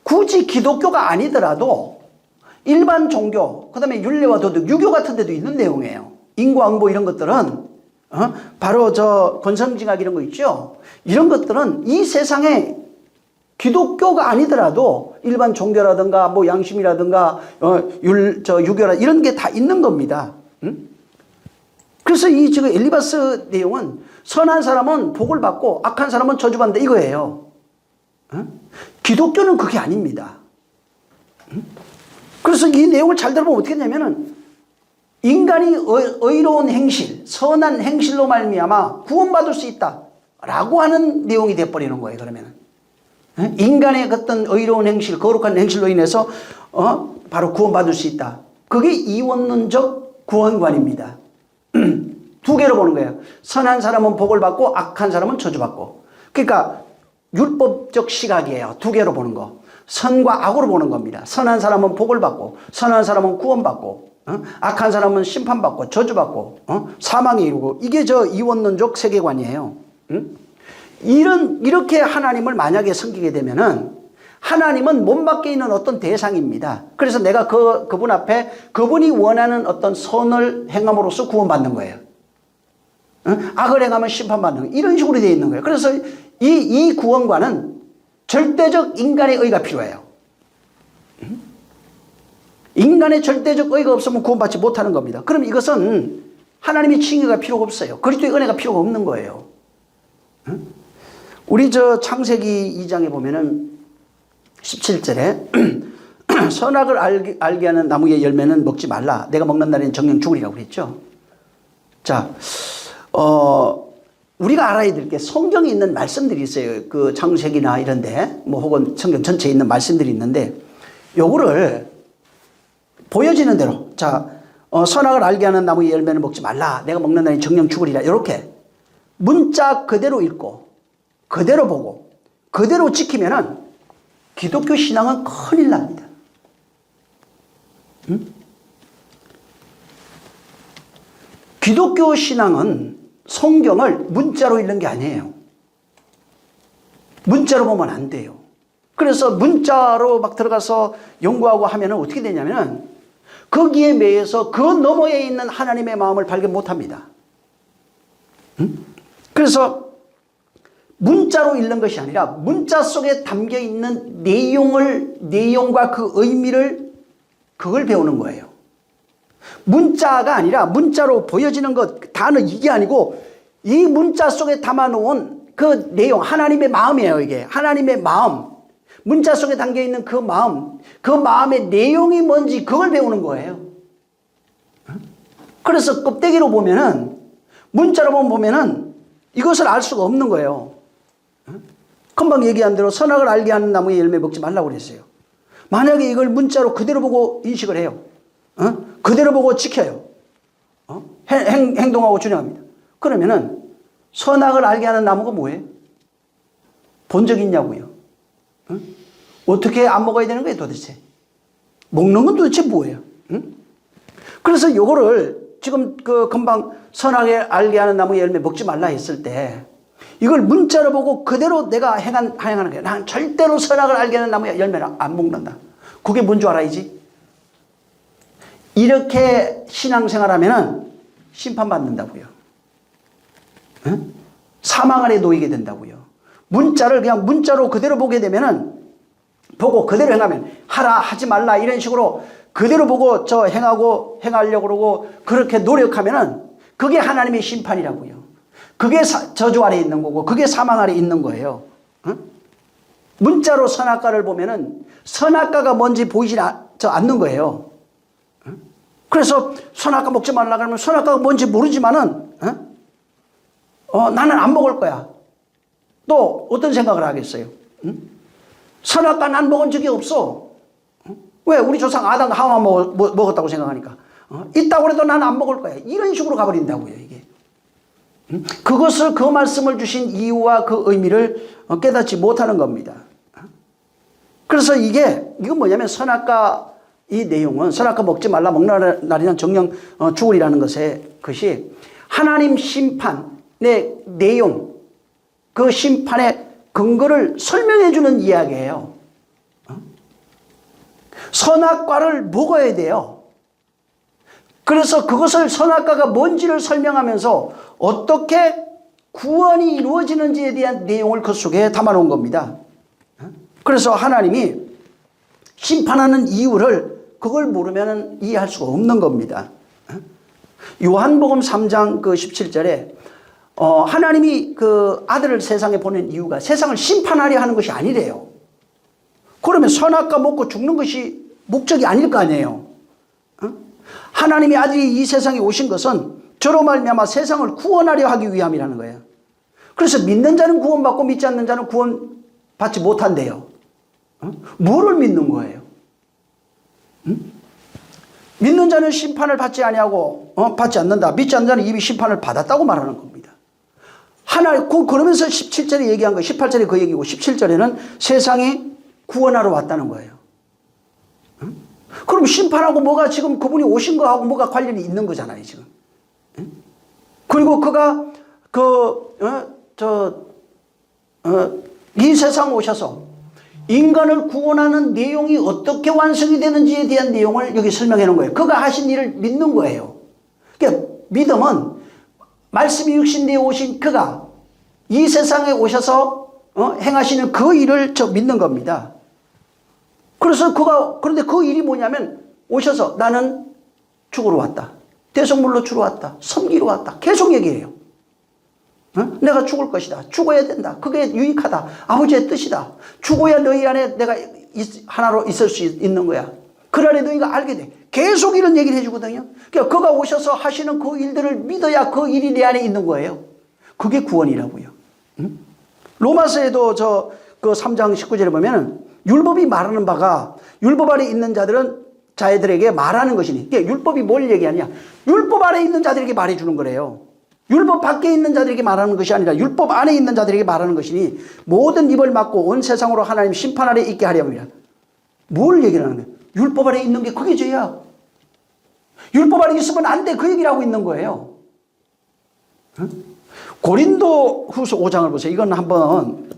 굳이 기독교가 아니더라도 일반 종교, 그다음에 율례와 도덕, 유교 같은 데도 있는 내용이에요. 인과응보 이런 것들은 바로 권성징악 이런 거 있죠. 이런 것들은 이 세상에 기독교가 아니더라도 일반 종교라든가 뭐 양심이라든가 유교라 이런 게 다 있는 겁니다. 그래서 이 지금 엘리바스 내용은 선한 사람은 복을 받고 악한 사람은 저주받는다 이거예요. 기독교는 그게 아닙니다. 그래서 이 내용을 잘 들어보면 어떻게 되냐면은 인간이 의로운 행실, 선한 행실로 말미암아 구원받을 수 있다. 라고 하는 내용이 돼버리는 거예요. 그러면은 인간의 어떤 의로운 행실, 거룩한 행실로 인해서 바로 구원받을 수 있다. 그게 이원론적 구원관입니다. 두 개로 보는 거예요. 선한 사람은 복을 받고 악한 사람은 저주받고. 그러니까 율법적 시각이에요. 두 개로 보는 거. 선과 악으로 보는 겁니다. 선한 사람은 복을 받고, 선한 사람은 구원받고, 악한 사람은 심판받고, 저주받고, 사망에 이르고. 이게 저 이원론적 세계관이에요. 이렇게 하나님을 만약에 섬기게 되면은 하나님은 몸 밖에 있는 어떤 대상입니다. 그래서 내가 그분 앞에 그분이 원하는 어떤 선을 행함으로써 구원받는 거예요. 악을 행하면 심판받는 거예요. 이런 식으로 되어 있는 거예요. 그래서 이 구원과는 절대적 인간의 의가 필요해요. 인간의 절대적 의가 없으면 구원받지 못하는 겁니다. 그럼 이것은 하나님의 칭의가 필요가 없어요. 그리스도의 은혜가 필요가 없는 거예요. 우리 저 창세기 2장에 보면은 17절에 선악을 알게 하는 나무의 열매는 먹지 말라. 내가 먹는 날에는 정령 죽으리라고 그랬죠. 자, 우리가 알아야 될 게 성경에 있는 말씀들이 있어요. 그 창세기나 이런데 뭐 혹은 성경 전체에 있는 말씀들이 있는데 요거를 보여지는 대로 자, 선악을 알게 하는 나무의 열매는 먹지 말라. 내가 먹는 날에는 정령 죽으리라. 이렇게 문자 그대로 읽고 그대로 보고 그대로 지키면은 기독교 신앙은 큰일 납니다. 기독교 신앙은 성경을 문자로 읽는 게 아니에요. 문자로 보면 안 돼요. 그래서 문자로 막 들어가서 연구하고 하면은 어떻게 되냐면은 거기에 매여서 그 너머에 있는 하나님의 마음을 발견 못 합니다. 그래서 문자로 읽는 것이 아니라 문자 속에 담겨 있는 내용과 그 의미를 그걸 배우는 거예요. 문자가 아니라 문자로 보여지는 것, 단어 이게 아니고 이 문자 속에 담아놓은 그 내용, 하나님의 마음이에요, 이게. 하나님의 마음. 문자 속에 담겨 있는 그 마음, 그 마음의 내용이 뭔지 그걸 배우는 거예요. 그래서 껍데기로 보면은, 문자로 보면은 이것을 알 수가 없는 거예요. 금방 얘기한 대로 선악을 알게 하는 나무의 열매 먹지 말라고 그랬어요. 만약에 이걸 문자로 그대로 보고 인식을 해요. 그대로 보고 지켜요. 행동하고 준행합니다. 그러면은 선악을 알게 하는 나무가 뭐예요? 본 적 있냐고요? 어떻게 안 먹어야 되는 거예요 도대체? 먹는 건 도대체 뭐예요? 그래서 요거를 지금 그 금방 선악을 알게 하는 나무의 열매 먹지 말라 했을 때 이걸 문자로 보고 그대로 내가 행하는 거예요. 난 절대로 선악을 알게 하는 나무의 열매를 안 먹는다. 그게 뭔 줄 알아야지? 이렇게 신앙생활하면은 심판받는다고요. 사망 아래 놓이게 된다고요. 문자를 그냥 문자로 그대로 보게 되면은 보고 그대로 행하면 하라 하지 말라 이런 식으로 그대로 보고 저 행하려고 그러고 그렇게 노력하면은 그게 하나님의 심판이라고요. 그게 저주 아래 있는 거고 그게 사망 아래 있는 거예요. 문자로 선악과를 보면은 선악과가 뭔지 보이지 않는 거예요. 그래서 선악과 먹지 말라 그러면 선악과가 뭔지 모르지만은 나는 안 먹을 거야. 또 어떤 생각을 하겠어요? 선악과는 안 먹은 적이 없어. 왜? 우리 조상 아담과 하와 먹었다고 생각하니까. 있다고 해도 나는 안 먹을 거야. 이런 식으로 가버린다고요, 이게. 그것을 그 말씀을 주신 이유와 그 의미를 깨닫지 못하는 겁니다. 그래서 이건 뭐냐면 선악과 이 내용은 선악과 먹지 말라 먹는 날이는 정령 죽으리라는 것이 하나님 심판의 내용 그 심판의 근거를 설명해 주는 이야기예요. 선악과를 먹어야 돼요. 그래서 그것을 선악과가 뭔지를 설명하면서 어떻게 구원이 이루어지는지에 대한 내용을 그 속에 담아놓은 겁니다. 그래서 하나님이 심판하는 이유를 그걸 모르면 이해할 수가 없는 겁니다. 요한복음 3장 그 17절에 하나님이 그 아들을 세상에 보낸 이유가 세상을 심판하려 하는 것이 아니래요. 그러면 선악과 먹고 죽는 것이 목적이 아닐 거 아니에요. 하나님의 아들이 이 세상에 오신 것은 저로 말미암아 세상을 구원하려 하기 위함이라는 거예요. 그래서 믿는 자는 구원받고 믿지 않는 자는 구원받지 못한대요. 뭐를 믿는 거예요? 믿는 자는 심판을 받지 아니하고 받지 않는다. 믿지 않는 자는 이미 심판을 받았다고 말하는 겁니다. 그러면서 17절에 얘기한 거, 18절에 그 얘기고 17절에는 세상이 구원하러 왔다는 거예요. 그럼 심판하고 뭐가 지금 그분이 오신 거하고 뭐가 관련이 있는 거잖아요, 지금. 그리고 그가 이 세상 오셔서 인간을 구원하는 내용이 어떻게 완성이 되는지에 대한 내용을 여기 설명해 놓은 거예요. 그가 하신 일을 믿는 거예요. 그러니까 믿음은 말씀이 육신되어 오신 그가 이 세상에 오셔서 행하시는 그 일을 믿는 겁니다. 그런데 그 일이 뭐냐면 오셔서 나는 죽으러 왔다. 대속물로 주러 왔다. 섬기러 왔다. 계속 얘기해요. 내가 죽을 것이다. 죽어야 된다. 그게 유익하다. 아버지의 뜻이다. 죽어야 너희 안에 내가 하나로 있을 수 있는 거야. 그러니 너희가 알게 돼. 계속 이런 얘기를 해주거든요. 그러니까 그가 오셔서 하시는 그 일들을 믿어야 그 일이 내 안에 있는 거예요. 그게 구원이라고요. 로마서에도 그 3장 19절에 보면은 율법이 말하는 바가 율법 아래 있는 자들에게 말하는 것이니. 그러니까 율법이 뭘 얘기하냐? 율법 아래 있는 자들에게 말해주는 거래요. 율법 밖에 있는 자들에게 말하는 것이 아니라 율법 안에 있는 자들에게 말하는 것이니 모든 입을 막고 온 세상으로 하나님 심판 아래 있게 하려 합니다. 뭘 얘기를 하는 거예요? 율법 아래 있는 게 그게 죄야. 율법 아래 있으면 안 돼. 그 얘기를 하고 있는 거예요. 고린도 후서 5장을 보세요. 이건 한번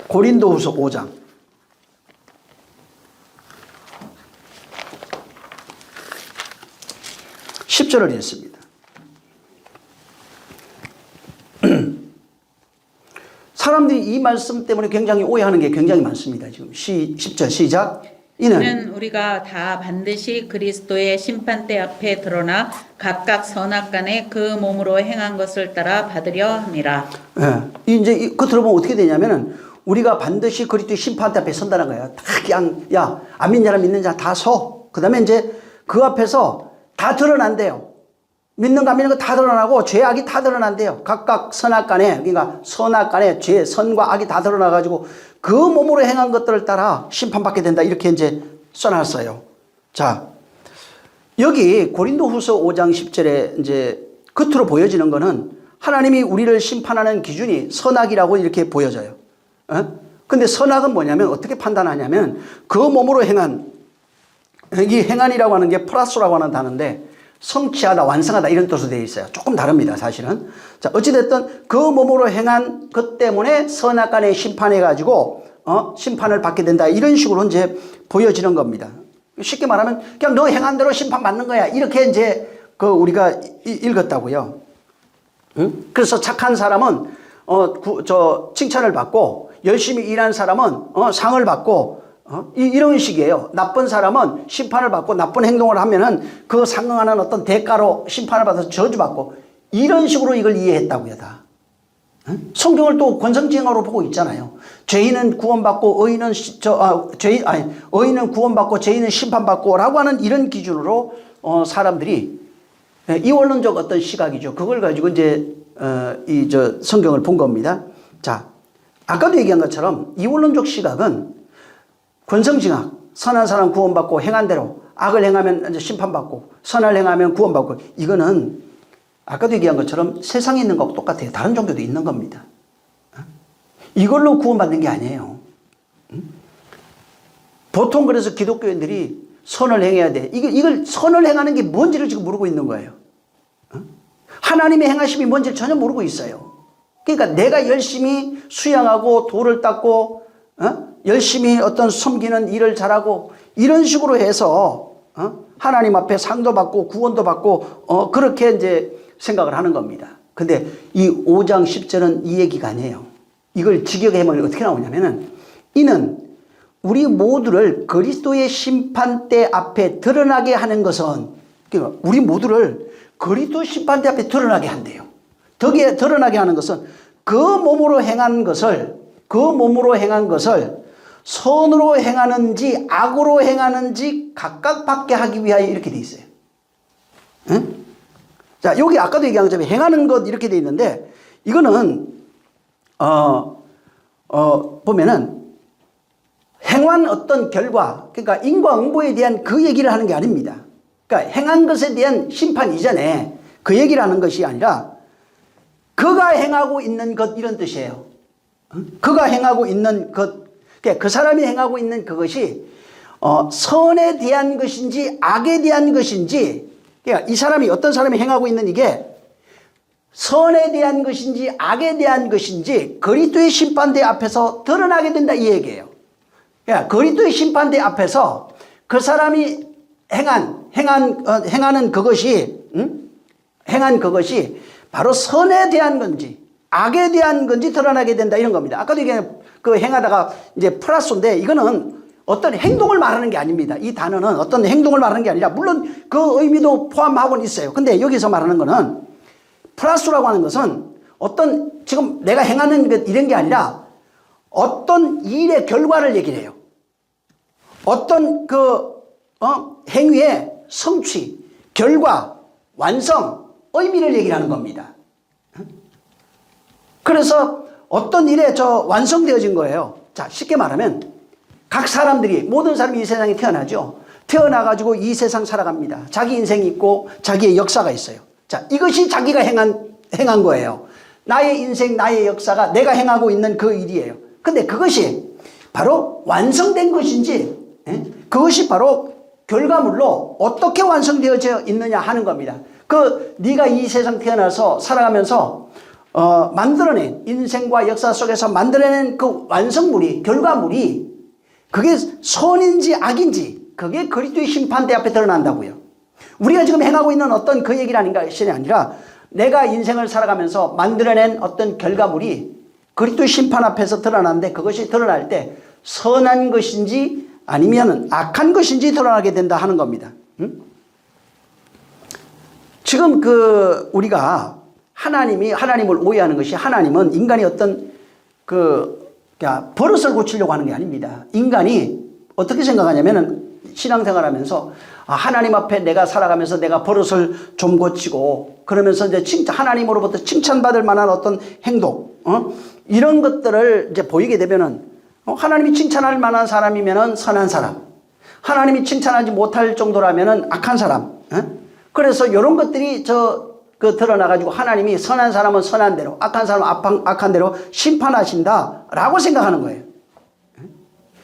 고린도 후서 5장 10절을 읽습니다. 사람들이 이 말씀 때문에 굉장히 오해하는 게 굉장히 많습니다. 지금 10절 시작. 이는 우리가 다 반드시 그리스도의 심판대 앞에 드러나 각각 선악간에 그 몸으로 행한 것을 따라 받으려 함이라. 예. 이제 그 들어보면 어떻게 되냐면은 우리가 반드시 그리스도의 심판대 앞에 선다는 거예요. 다 그냥 안 믿는 자랑 믿는 자 다 서. 그다음에 이제 그 앞에서 다 드러난대요. 믿는 거 안 믿는 거 다 드러나고 죄악이 다 드러난대요. 각각 선악간에, 그러니까 선악간에 죄, 선과 악이 다 드러나가지고 그 몸으로 행한 것들을 따라 심판받게 된다. 이렇게 이제 써놨어요. 자, 여기 고린도후서 5장 10절에 이제 겉으로 보여지는 거는 하나님이 우리를 심판하는 기준이 선악이라고 이렇게 보여져요. 근데 선악은 뭐냐면 어떻게 판단하냐면 그 몸으로 행한, 이 행한이라고 하는 게 플라스라고 하는 단어인데 성취하다, 완성하다 이런 뜻으로 되어 있어요. 조금 다릅니다, 사실은. 자, 어찌됐든 그 몸으로 행한 것 때문에 선악간에 심판해가지고, 심판을 받게 된다. 이런 식으로 이제 보여지는 겁니다. 쉽게 말하면 그냥 너 행한 대로 심판받는 거야. 이렇게 이제 우리가 읽었다고요. 그래서 착한 사람은, 칭찬을 받고, 열심히 일한 사람은, 상을 받고, 이런 식이에요. 나쁜 사람은 심판을 받고 나쁜 행동을 하면은 그 상응하는 어떤 대가로 심판을 받아서 저주받고 이런 식으로 이걸 이해했다고요, 다. 성경을 또 권성징악으로 보고 있잖아요. 죄인은 구원받고 의인은 구원받고 죄인은 심판받고라고 하는 이런 기준으로 사람들이 이원론적 어떤 시각이죠. 그걸 가지고 이제 성경을 본 겁니다. 자, 아까도 얘기한 것처럼 이원론적 시각은 권성징악, 선한 사람 구원받고 행한 대로 악을 행하면 이제 심판받고 선을 행하면 구원받고 이거는 아까도 얘기한 것처럼 세상에 있는 것과 똑같아요. 다른 종교도 있는 겁니다. 이걸로 구원받는 게 아니에요. 보통 그래서 기독교인들이 선을 행해야 돼. 이걸 선을 행하는 게 뭔지를 지금 모르고 있는 거예요. 하나님의 행하심이 뭔지를 전혀 모르고 있어요. 그러니까 내가 열심히 수양하고 돌을 닦고 열심히 어떤 섬기는 일을 잘하고 이런 식으로 해서 하나님 앞에 상도 받고 구원도 받고 그렇게 이제 생각을 하는 겁니다. 근데 이 5장 10절은 이 얘기가 아니에요. 이걸 직역해보면 어떻게 나오냐면은 이는 우리 모두를 그리스도의 심판대 앞에 드러나게 하는 것은 그러니까 우리 모두를 그리스도 심판대 앞에 드러나게 한대요. 덕에 드러나게 하는 것은 그 몸으로 행한 것을 선으로 행하는지 악으로 행하는지 각각 받게 하기 위하여 이렇게 돼 있어요. 자, 여기 아까도 얘기한 것처럼 행하는 것 이렇게 돼 있는데 이거는 보면은 행한 어떤 결과, 그러니까 인과응보에 대한 그 얘기를 하는 게 아닙니다. 그러니까 행한 것에 대한 심판 이전에 그 얘기를 하는 것이 아니라 그가 행하고 있는 것 이런 뜻이에요. 그가 행하고 있는 것, 그러니까 그 사람이 행하고 있는 그것이 선에 대한 것인지 악에 대한 것인지, 그러니까 이 사람이 어떤 사람이 행하고 있는 이게 선에 대한 것인지 악에 대한 것인지 그리스도의 심판대 앞에서 드러나게 된다 이 얘기예요. 그러니까 그리스도의 심판대 앞에서 그 사람이 행하는 그것이 행한 그것이 바로 선에 대한 건지 악에 대한 건지 드러나게 된다 이런 겁니다. 아까도 이게 그 행하다가 이제 플러스인데 이거는 어떤 행동을 말하는 게 아닙니다. 이 단어는 어떤 행동을 말하는 게 아니라 물론 그 의미도 포함하고는 있어요. 근데 여기서 말하는 거는 플러스라고 하는 것은 어떤 지금 내가 행하는 것 이런 게 아니라 어떤 일의 결과를 얘기를 해요. 어떤 행위의 성취, 결과, 완성, 의미를 얘기를 하는 겁니다. 그래서 어떤 일에 완성되어진 거예요. 자, 쉽게 말하면 각 사람들이 모든 사람이 이 세상에 태어나죠. 태어나가지고 이 세상 살아갑니다. 자기 인생이 있고 자기의 역사가 있어요. 자, 이것이 자기가 행한 거예요. 나의 인생, 나의 역사가 내가 행하고 있는 그 일이에요. 근데 그것이 바로 완성된 것인지, 그것이 바로 결과물로 어떻게 완성되어져 있느냐 하는 겁니다. 네가 이 세상 태어나서 살아가면서 만들어낸 인생과 역사 속에서 만들어낸 그 완성물이, 결과물이 그게 선인지 악인지 그게 그리스도의 심판대 앞에 드러난다고요. 우리가 지금 행하고 있는 어떤 그 얘기라는 것이 아니라 내가 인생을 살아가면서 만들어낸 어떤 결과물이 그리스도의 심판 앞에서 드러나는데 그것이 드러날 때 선한 것인지 아니면 악한 것인지 드러나게 된다 하는 겁니다. 지금 우리가 하나님을 오해하는 것이 하나님은 인간이 어떤 버릇을 고치려고 하는 게 아닙니다. 인간이 어떻게 생각하냐면은 신앙생활 하면서 하나님 앞에 내가 살아가면서 내가 버릇을 좀 고치고 그러면서 이제 하나님으로부터 칭찬받을 만한 어떤 행동, 이런 것들을 이제 보이게 되면은 하나님이 칭찬할 만한 사람이면은 선한 사람, 하나님이 칭찬하지 못할 정도라면은 악한 사람. 그래서 이런 것들이 드러나가지고 하나님이 선한 사람은 선한 대로, 악한 사람은 악한 대로 심판하신다라고 생각하는 거예요.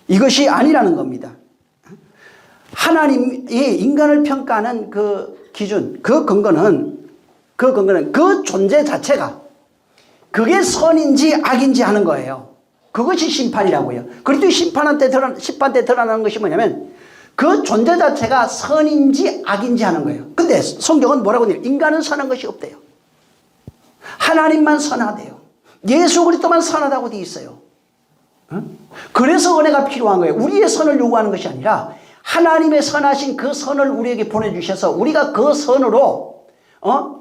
이것이 아니라는 겁니다. 하나님이 인간을 평가하는 그 기준, 그 근거는 그 존재 자체가 그게 선인지 악인지 하는 거예요. 그것이 심판이라고요. 그리고 심판 때 드러나는 것이 뭐냐면 그 존재 자체가 선인지 악인지 하는 거예요. 근데 성경은 뭐라고 해요? 인간은 선한 것이 없대요. 하나님만 선하대요. 예수 그리스도만 선하다고 되어 있어요. 그래서 은혜가 필요한 거예요. 우리의 선을 요구하는 것이 아니라 하나님의 선하신 그 선을 우리에게 보내주셔서 우리가 그 선으로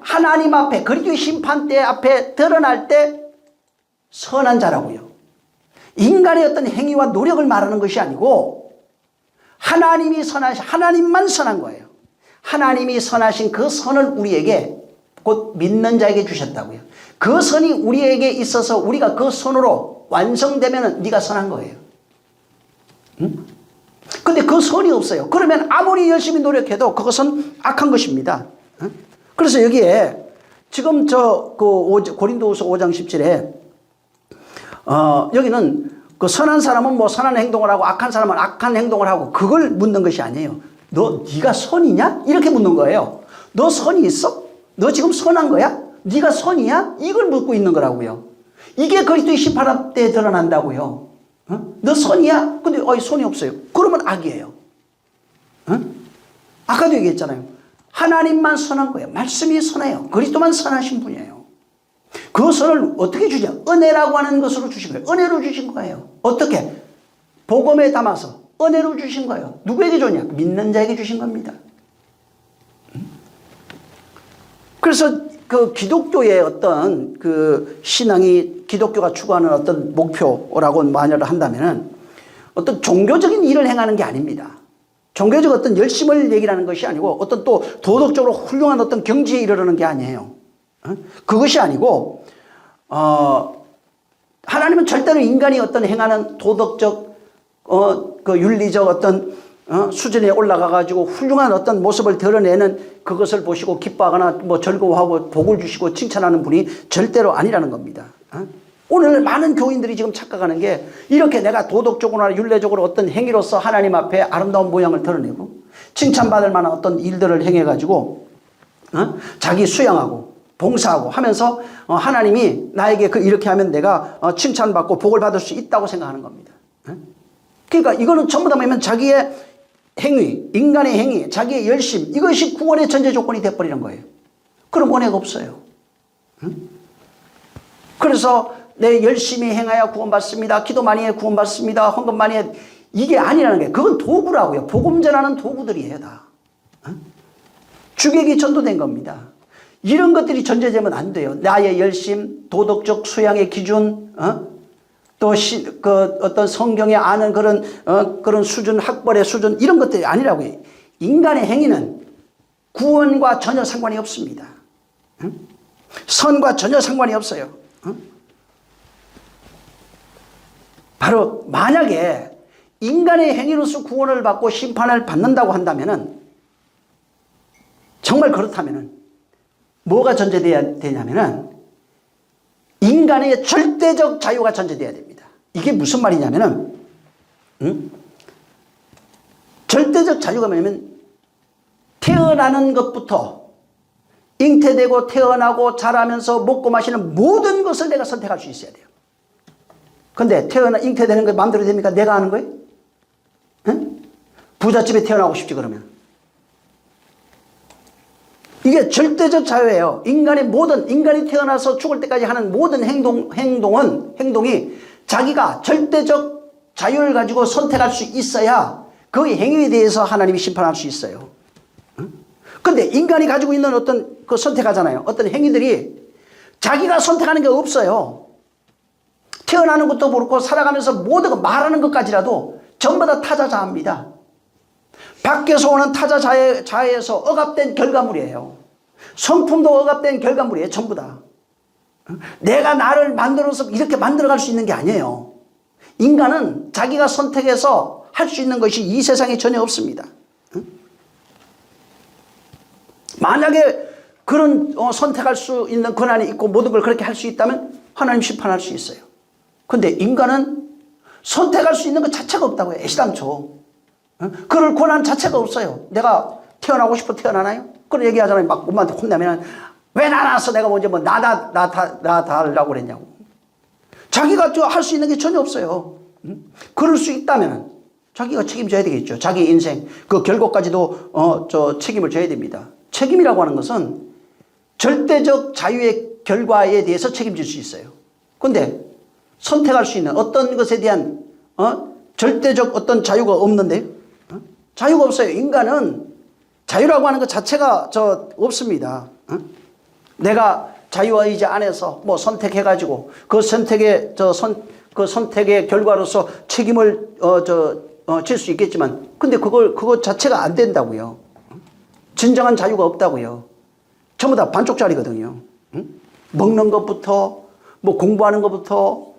하나님 앞에 그리스도의 심판대 앞에 드러날 때 선한 자라고요. 인간의 어떤 행위와 노력을 말하는 것이 아니고 하나님만 선한 거예요. 하나님이 선하신 그 선을 우리에게 곧 믿는 자에게 주셨다고요. 그 선이 우리에게 있어서 우리가 그 선으로 완성되면 네가 선한 거예요. 근데 그 선이 없어요. 그러면 아무리 열심히 노력해도 그것은 악한 것입니다. 그래서 여기에 지금 고린도후서 5장 17에 여기는 그 선한 사람은 뭐 선한 행동을 하고 악한 사람은 악한 행동을 하고 그걸 묻는 것이 아니에요. 네가 선이냐? 이렇게 묻는 거예요. 너 선이 있어? 너 지금 선한 거야? 네가 선이야? 이걸 묻고 있는 거라고요. 이게 그리스도의 심판 때 드러난다고요. 너 선이야? 근데 선이 없어요. 그러면 악이에요. 아까도 얘기했잖아요. 하나님만 선한 거예요. 말씀이 선해요. 그리스도만 선하신 분이에요. 그 선을 어떻게 주냐? 은혜라고 하는 것으로 주신 거예요. 은혜로 주신 거예요. 어떻게? 복음에 담아서 은혜로 주신 거예요. 누구에게 줬냐? 믿는 자에게 주신 겁니다. 그래서 그 기독교의 어떤 그 신앙이 기독교가 추구하는 어떤 목표라고 만약을 한다면은 어떤 종교적인 일을 행하는 게 아닙니다. 종교적 어떤 열심을 얘기하는 것이 아니고 어떤 또 도덕적으로 훌륭한 어떤 경지에 이르르는 게 아니에요. 그것이 아니고 하나님은 절대로 인간이 어떤 행하는 도덕적, 그 윤리적 어떤 수준에 올라가 가지고 훌륭한 어떤 모습을 드러내는 그것을 보시고 기뻐하거나 뭐 즐거워하고 복을 주시고 칭찬하는 분이 절대로 아니라는 겁니다. 오늘 많은 교인들이 지금 착각하는 게 이렇게 내가 도덕적으로나 윤례적으로 어떤 행위로서 하나님 앞에 아름다운 모양을 드러내고 칭찬받을 만한 어떤 일들을 행해 가지고 자기 수양하고 봉사하고 하면서 하나님이 나에게 이렇게 하면 내가 칭찬받고 복을 받을 수 있다고 생각하는 겁니다. 그러니까 이거는 전부 다 뭐냐면 자기의 행위, 인간의 행위, 자기의 열심, 이것이 구원의 전제 조건이 돼버리는 거예요. 그럼 원해가 없어요. 그래서 내 열심히 행하여 구원받습니다. 기도 많이 해 구원받습니다. 헌금 많이 해. 이게 아니라는 게 그건 도구라고요. 복음 전하는 도구들이에요 다. 주객이 전도된 겁니다. 이런 것들이 전제되면 안 돼요. 나의 열심, 도덕적 수양의 기준, 또 어떤 성경에 아는 그런 수준, 학벌의 수준 이런 것들이 아니라고요. 인간의 행위는 구원과 전혀 상관이 없습니다. 선과 전혀 상관이 없어요. 바로 만약에 인간의 행위로서 구원을 받고 심판을 받는다고 한다면은 정말 그렇다면은 뭐가 전제돼야 되냐면은 인간의 절대적 자유가 전제돼야 됩니다. 이게 무슨 말이냐면은 절대적 자유가 뭐냐면 태어나는 것부터 잉태되고 태어나고 자라면서 먹고 마시는 모든 것을 내가 선택할 수 있어야 돼요. 근데 잉태되는 거 마음대로 됩니까? 내가 하는 거예요? 응? 부잣집에 태어나고 싶지 그러면. 이게 절대적 자유예요. 인간이 태어나서 죽을 때까지 하는 모든 행동이 자기가 절대적 자유를 가지고 선택할 수 있어야 그 행위에 대해서 하나님이 심판할 수 있어요. 근데 인간이 가지고 있는 어떤 선택하잖아요. 어떤 행위들이 자기가 선택하는 게 없어요. 태어나는 것도 그렇고 살아가면서 모든 거 말하는 것까지라도 전부 다 타자자합니다. 밖에서 오는 타자자에서 억압된 결과물이에요. 성품도 억압된 결과물이에요. 전부 다. 내가 나를 만들어서 이렇게 만들어갈 수 있는 게 아니에요. 인간은 자기가 선택해서 할 수 있는 것이 이 세상에 전혀 없습니다. 만약에 그런 선택할 수 있는 권한이 있고 모든 걸 그렇게 할 수 있다면 하나님 심판할 수 있어요. 근데 인간은 선택할 수 있는 것 자체가 없다고요. 애시당초. 그럴 권한 자체가 없어요. 내가 태어나고 싶어 태어나나요? 그런 얘기하잖아요. 막 엄마한테 혼나면 왜 나 낳았어? 내가 먼저 뭐 나 다 하려고 그랬냐고. 자기가 할 수 있는 게 전혀 없어요. 그럴 수 있다면 자기가 책임져야 되겠죠. 자기 인생 그 결과까지도 책임을 져야 됩니다. 책임이라고 하는 것은 절대적 자유의 결과에 대해서 책임질 수 있어요. 그런데 선택할 수 있는 어떤 것에 대한 절대적 어떤 자유가 없는데 자유가 없어요. 인간은 자유라고 하는 것 자체가 없습니다. 내가 자유의지 안에서 뭐 선택해가지고 그 선택의 결과로서 책임을 질 수 있겠지만 근데 그거 자체가 안 된다고요. 진정한 자유가 없다고요. 전부 다 반쪽짜리거든요. 먹는 것부터 뭐 공부하는 것부터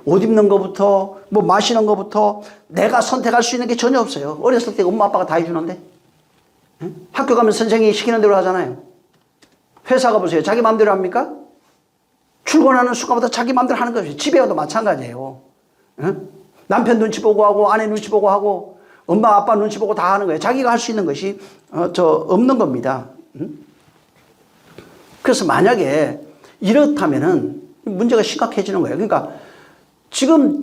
옷 입는 것부터 뭐 마시는 것부터 내가 선택할 수 있는 게 전혀 없어요. 어렸을 때 엄마 아빠가 다 해주는데 학교 가면 선생님이 시키는 대로 하잖아요. 회사 가보세요. 자기 마음대로 합니까? 출근하는 순간부터 자기 마음대로 하는 거예요. 집에 가도 마찬가지예요. 남편 눈치 보고 하고 아내 눈치 보고 하고 엄마 아빠 눈치 보고 다 하는 거예요. 자기가 할 수 있는 것이 없는 겁니다. 그래서 만약에 이렇다면은 문제가 심각해지는 거예요. 그러니까 지금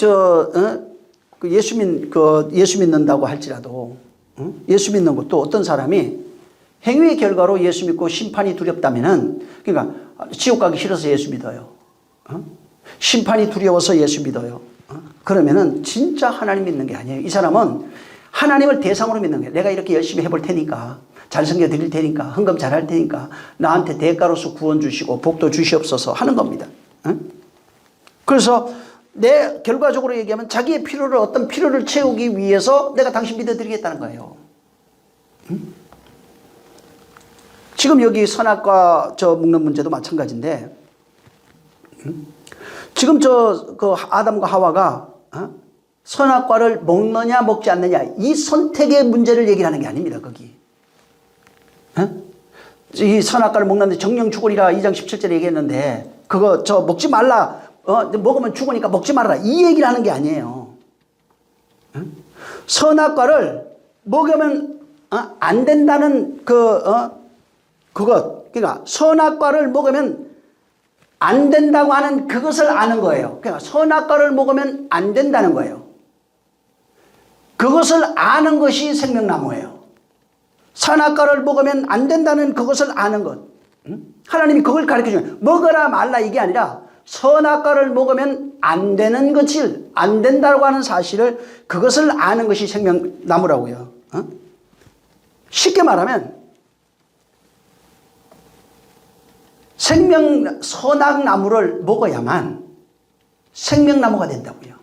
예수 믿는다고 할지라도 예수 믿는 것도 어떤 사람이 행위의 결과로 예수 믿고 심판이 두렵다면은 그러니까 지옥 가기 싫어서 예수 믿어요. 심판이 두려워서 예수 믿어요. 그러면은 진짜 하나님 믿는 게 아니에요. 이 사람은 하나님을 대상으로 믿는 거예요. 내가 이렇게 열심히 해볼 테니까 잘 섬겨 드릴 테니까 헌금 잘할 테니까 나한테 대가로서 구원 주시고 복도 주시옵소서 하는 겁니다. 그래서 내 결과적으로 얘기하면 자기의 어떤 필요를 채우기 위해서 내가 당신 믿어드리겠다는 거예요. 지금 여기 선악과 저 먹는 문제도 마찬가지인데 지금 그 아담과 하와가 선악과를 먹느냐 먹지 않느냐 이 선택의 문제를 얘기를 하는 게 아닙니다. 거기. 이 선악과를 먹는데 정령 죽으리라 2장 17절에 얘기했는데 그거 먹지 말라. 먹으면 죽으니까 먹지 말아라. 이 얘기를 하는 게 아니에요. 선악과를 먹으면 안 된다는 그것. 그러니까 선악과를 먹으면 안 된다고 하는 그것을 아는 거예요. 그러니까 선악과를 먹으면 안 된다는 거예요. 그것을 아는 것이 생명나무예요. 선악과를 먹으면 안 된다는 그것을 아는 것. 하나님이 그걸 가르쳐 주면 먹어라 말라 이게 아니라 선악과를 먹으면 안 되는 것을 안 된다고 하는 사실을 그것을 아는 것이 생명나무라고요. 쉽게 말하면 선악나무를 먹어야만 생명나무가 된다고요.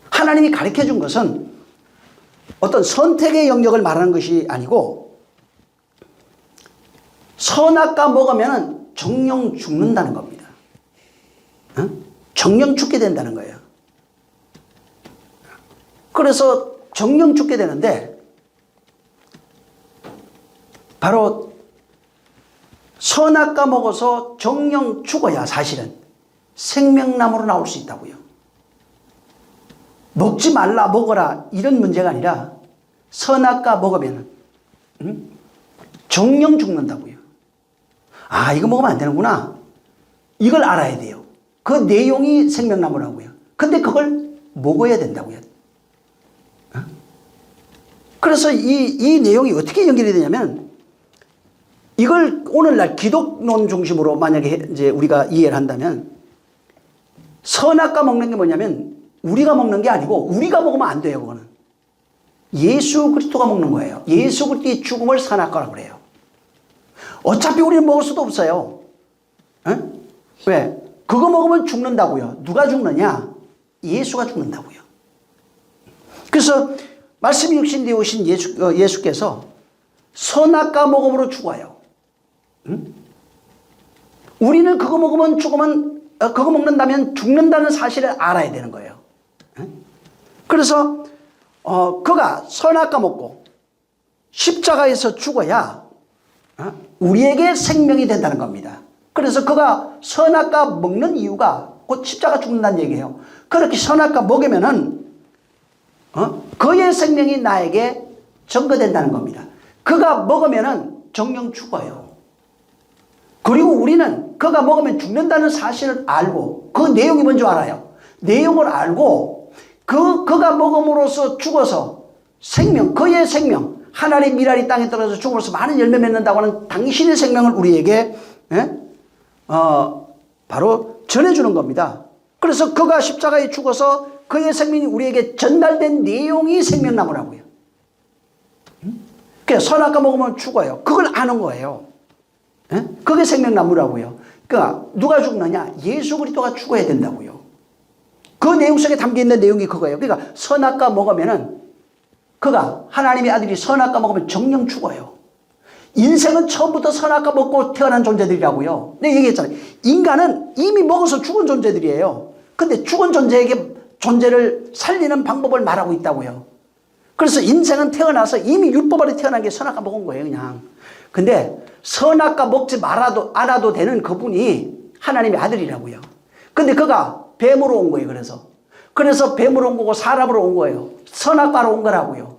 하나님이 가르쳐 준 것은 어떤 선택의 영역을 말하는 것이 아니고 선악과 먹으면 정령 죽는다는 겁니다. 정령 죽게 된다는 거예요. 그래서 정령 죽게 되는데 바로 선악과 먹어서 정령 죽어야 사실은 생명나무로 나올 수 있다고요. 먹지 말라 먹어라 이런 문제가 아니라 선악과 먹으면 정령 죽는다고요. 아 이거 먹으면 안 되는구나. 이걸 알아야 돼요. 그 내용이 생명나무라고요. 근데 그걸 먹어야 된다고요. 그래서 이 내용이 어떻게 연결이 되냐면 이걸 오늘날 기독론 중심으로 만약에 이제 우리가 이해를 한다면 선악과 먹는 게 뭐냐면 우리가 먹는 게 아니고 우리가 먹으면 안 돼요. 그거는 예수 그리스도가 먹는 거예요. 예수 그리스도의 죽음을 선악과라고 그래요. 어차피 우리는 먹을 수도 없어요. 에? 왜? 그거 먹으면 죽는다고요. 누가 죽느냐? 예수가 죽는다고요. 그래서 말씀이 육신되어 오신 예수께서 선악과 먹음으로 죽어요. 우리는 그거 먹으면 그거 먹는다면 죽는다는 사실을 알아야 되는 거예요. 그래서 그가 선악과 먹고 십자가에서 죽어야 우리에게 생명이 된다는 겁니다. 그래서 그가 선악과 먹는 이유가 곧 십자가 죽는다는 얘기예요. 그렇게 선악과 먹으면은 그의 생명이 나에게 전거된다는 겁니다. 그가 먹으면은 정령 죽어요. 그리고 우리는 그가 먹으면 죽는다는 사실을 알고 그 내용이 뭔지 알아요. 내용을 알고 그가 먹음으로써 죽어서 그의 생명 하나님의 미랄이 땅에 떨어져 죽음으로써 많은 열매 맺는다고 하는 당신의 생명을 우리에게 바로 전해주는 겁니다. 그래서 그가 십자가에 죽어서 그의 생명이 우리에게 전달된 내용이 생명나무라고요. 그래서 선악과 먹으면 죽어요. 그걸 아는 거예요. 그게 생명나무라고요. 그러니까 누가 죽느냐? 예수 그리스도가 죽어야 된다고요. 그 내용 속에 담겨있는 내용이 그거예요. 그러니까 선악과 먹으면은 그가 하나님의 아들이 선악과 먹으면 정령 죽어요. 인생은 처음부터 선악과 먹고 태어난 존재들이라고요. 내가 얘기했잖아요. 인간은 이미 먹어서 죽은 존재들이에요. 근데 죽은 존재를 살리는 방법을 말하고 있다고요. 그래서 인생은 태어나서 이미 율법 아래 태어난 게 선악과 먹은 거예요, 그냥. 근데 선악과 먹지 않아도 되는 그분이 하나님의 아들이라고요. 근데 그가 뱀으로 온 거예요, 그래서 뱀으로 온 거고 사람으로 온 거예요. 선악과로 온 거라고요.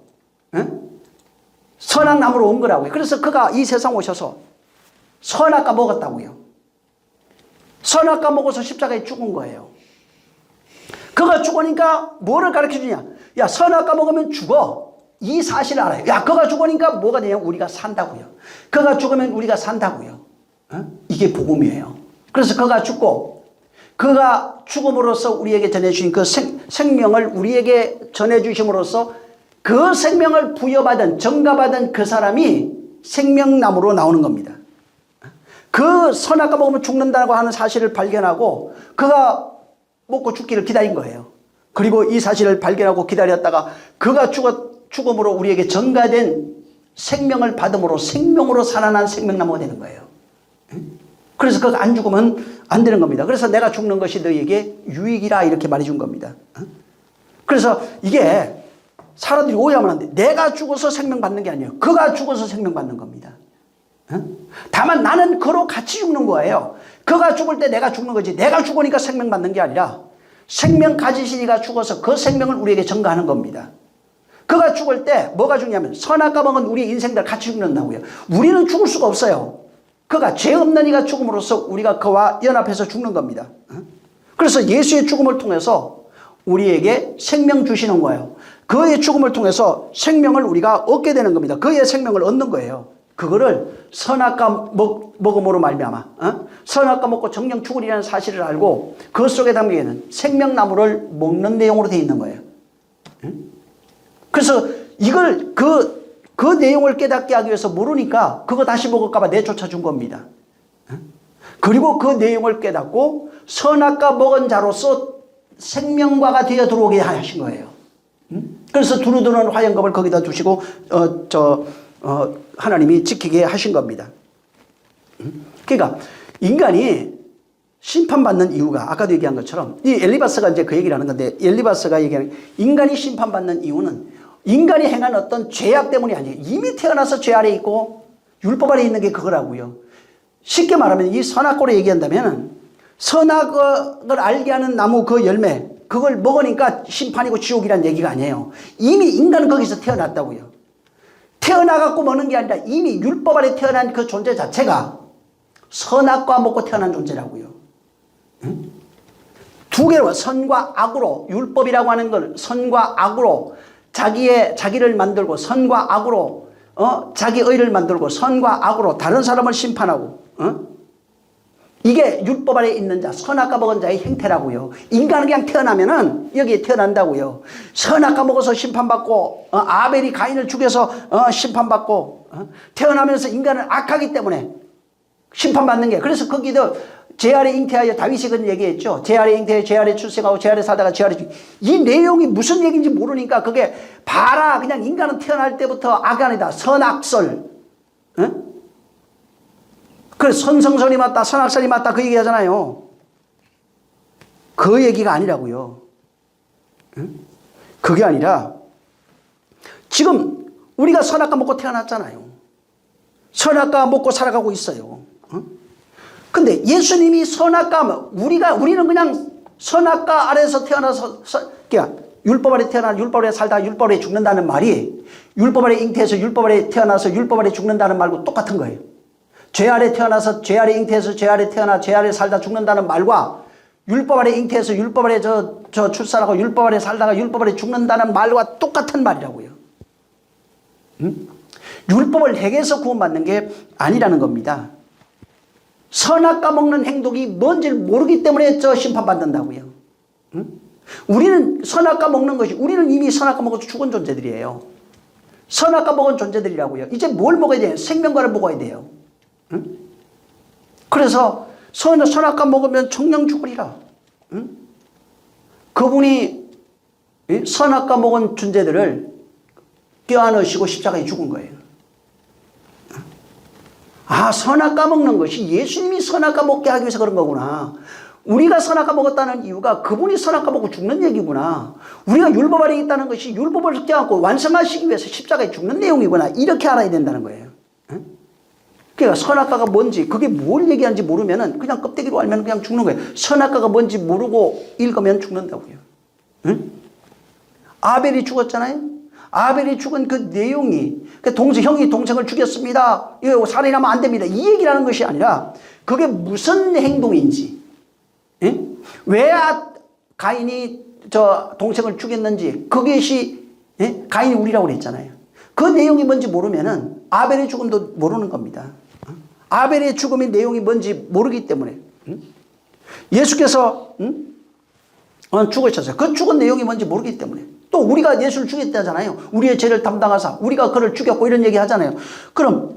선악나무로 온 거라고요. 그래서 그가 이 세상 오셔서 선악과 먹었다고요. 선악과 먹어서 십자가에 죽은 거예요. 그가 죽으니까 뭐를 가르쳐 주냐? 야, 선악과 먹으면 죽어. 이 사실을 알아요. 야, 그가 죽으니까 뭐가 되냐? 우리가 산다고요. 그가 죽으면 우리가 산다고요. 이게 복음이에요. 그래서 그가 죽고 그가 죽음으로써 우리에게 전해주신 그 생명을 우리에게 전해주심으로써 그 생명을 부여받은 전가받은 그 사람이 생명나무로 나오는 겁니다. 그 선악과 먹으면 죽는다고 하는 사실을 발견하고 그가 먹고 죽기를 기다린 거예요. 그리고 이 사실을 발견하고 기다렸다가 그가 죽음으로 우리에게 전가된 생명을 받음으로 생명으로 살아난 생명나무가 되는 거예요. 그래서 그거 안 죽으면 안 되는 겁니다. 그래서 내가 죽는 것이 너희에게 유익이라 이렇게 말해준 겁니다. 그래서 이게 사람들이 오해하면 안 돼. 내가 죽어서 생명 받는 게 아니에요. 그가 죽어서 생명 받는 겁니다. 다만 나는 그로 같이 죽는 거예요. 그가 죽을 때 내가 죽는 거지. 내가 죽으니까 생명 받는 게 아니라 생명 가지신 이가 죽어서 그 생명을 우리에게 전가하는 겁니다. 그가 죽을 때 뭐가 중요하면 선악과 먹은 우리의 인생들 같이 죽는다고요. 우리는 죽을 수가 없어요. 그가 죄 없는 이가 죽음으로써 우리가 그와 연합해서 죽는 겁니다. 그래서 예수의 죽음을 통해서 우리에게 생명 주시는 거예요. 그의 죽음을 통해서 생명을 우리가 얻게 되는 겁니다. 그의 생명을 얻는 거예요. 그거를 선악과 먹음으로 말미암아 선악과 먹고 정령 죽으리라는 사실을 알고 그 속에 담기에는 생명나무를 먹는 내용으로 되어 있는 거예요. 그래서 이걸 그 내용을 깨닫게 하기 위해서 모르니까 그거 다시 먹을까 봐 내쫓아 준 겁니다. 그리고 그 내용을 깨닫고 선악과 먹은 자로서 생명과가 되어 들어오게 하신 거예요. 그래서 두루두는 화영검을 거기다 두시고 하나님이 지키게 하신 겁니다. 그러니까 인간이 심판받는 이유가 아까도 얘기한 것처럼 이 엘리바스가 이제 그 얘기를 하는 건데 엘리바스가 얘기하는 인간이 심판받는 이유는 인간이 행한 어떤 죄악 때문이 아니에요. 이미 태어나서 죄 아래 있고 율법 아래 있는 게 그거라고요. 쉽게 말하면 이 선악과로 얘기한다면 선악을 알게 하는 나무 그 열매 그걸 먹으니까 심판이고 지옥이란 얘기가 아니에요. 이미 인간은 거기서 태어났다고요. 태어나갖고 먹는 게 아니라 이미 율법 아래 태어난 그 존재 자체가 선악과 먹고 태어난 존재라고요. 두 개로 선과 악으로 율법이라고 하는 걸 선과 악으로 자기를 만들고 선과 악으로 자기 의를 만들고 선과 악으로 다른 사람을 심판하고 이게 율법 아래 있는 자 선악과 먹은 자의 행태라고요. 인간은 그냥 태어나면은 여기에 태어난다고요. 선악과 먹어서 심판받고 아벨이 가인을 죽여서 심판받고 태어나면서 인간은 악하기 때문에 심판받는 게 그래서 거기도 죄 아래 잉태하여 다윗이 그런 얘기했죠. 죄 아래 잉태하여 죄 아래 출생하고 죄 아래 살다가 죄 아래 이 내용이 무슨 얘기인지 모르니까 그게 봐라 그냥 인간은 태어날 때부터 악안이다 선악설 그래서 선성설이 맞다 선악설이 맞다 그 얘기 하잖아요. 그 얘기가 아니라고요. 그게 아니라 지금 우리가 선악과 먹고 태어났잖아요. 선악과 먹고 살아가고 있어요. 근데 예수님이 선악과 우리는 그냥 선악과 아래에서 태어나서 그러니까 율법 아래 태어나 율법 아래 살다 율법 아래 죽는다는 말이 율법 아래 잉태해서 율법 아래 태어나서 율법 아래 죽는다는 말과 똑같은 거예요. 죄 아래 태어나서 죄 아래 잉태해서 죄 아래 태어나 죄 아래 살다 죽는다는 말과 율법 아래 잉태해서 율법 아래 저 출산하고 율법 아래 살다가 율법 아래 죽는다는 말과 똑같은 말이라고요. 율법을 행해서 구원받는 게 아니라는 겁니다. 선악과 먹는 행동이 뭔지를 모르기 때문에 심판받는다고요. 우리는 선악과 먹는 것이 우리는 이미 선악과 먹어서 죽은 존재들이에요. 선악과 먹은 존재들이라고요. 이제 뭘 먹어야 돼요? 생명과를 먹어야 돼요. 그래서 선악과 먹으면 정령 죽으리라. 그분이 선악과 먹은 존재들을 껴안으시고 십자가에 죽은 거예요. 아, 선악과 먹는 것이 예수님이 선악과 먹게 하기 위해서 그런 거구나. 우리가 선악과 먹었다는 이유가 그분이 선악과 먹고 죽는 얘기구나. 우리가 율법 아래 있다는 것이 율법을 껴안고 완성하시기 위해서 십자가에 죽는 내용이구나. 이렇게 알아야 된다는 거예요. 그러니까 선악과가 뭔지 그게 뭘 얘기하는지 모르면은 그냥 껍데기로 알면 그냥 죽는 거예요. 선악과가 뭔지 모르고 읽으면 죽는다고요. 아벨이 죽었잖아요. 아벨이 죽은 그 내용이 형이 동생을 죽였습니다. 이거 살인하면 안 됩니다. 이 얘기라는 것이 아니라 그게 무슨 행동인지 왜 가인이 저 동생을 죽였는지 그것이 가인이 우리라고 그랬잖아요. 그 내용이 뭔지 모르면은 아벨의 죽음도 모르는 겁니다. 아벨의 죽음의 내용이 뭔지 모르기 때문에 예수께서 죽으셨어요. 그 죽은 내용이 뭔지 모르기 때문에 또 우리가 예수를 죽였다잖아요. 우리의 죄를 담당하사 우리가 그를 죽였고 이런 얘기 하잖아요. 그럼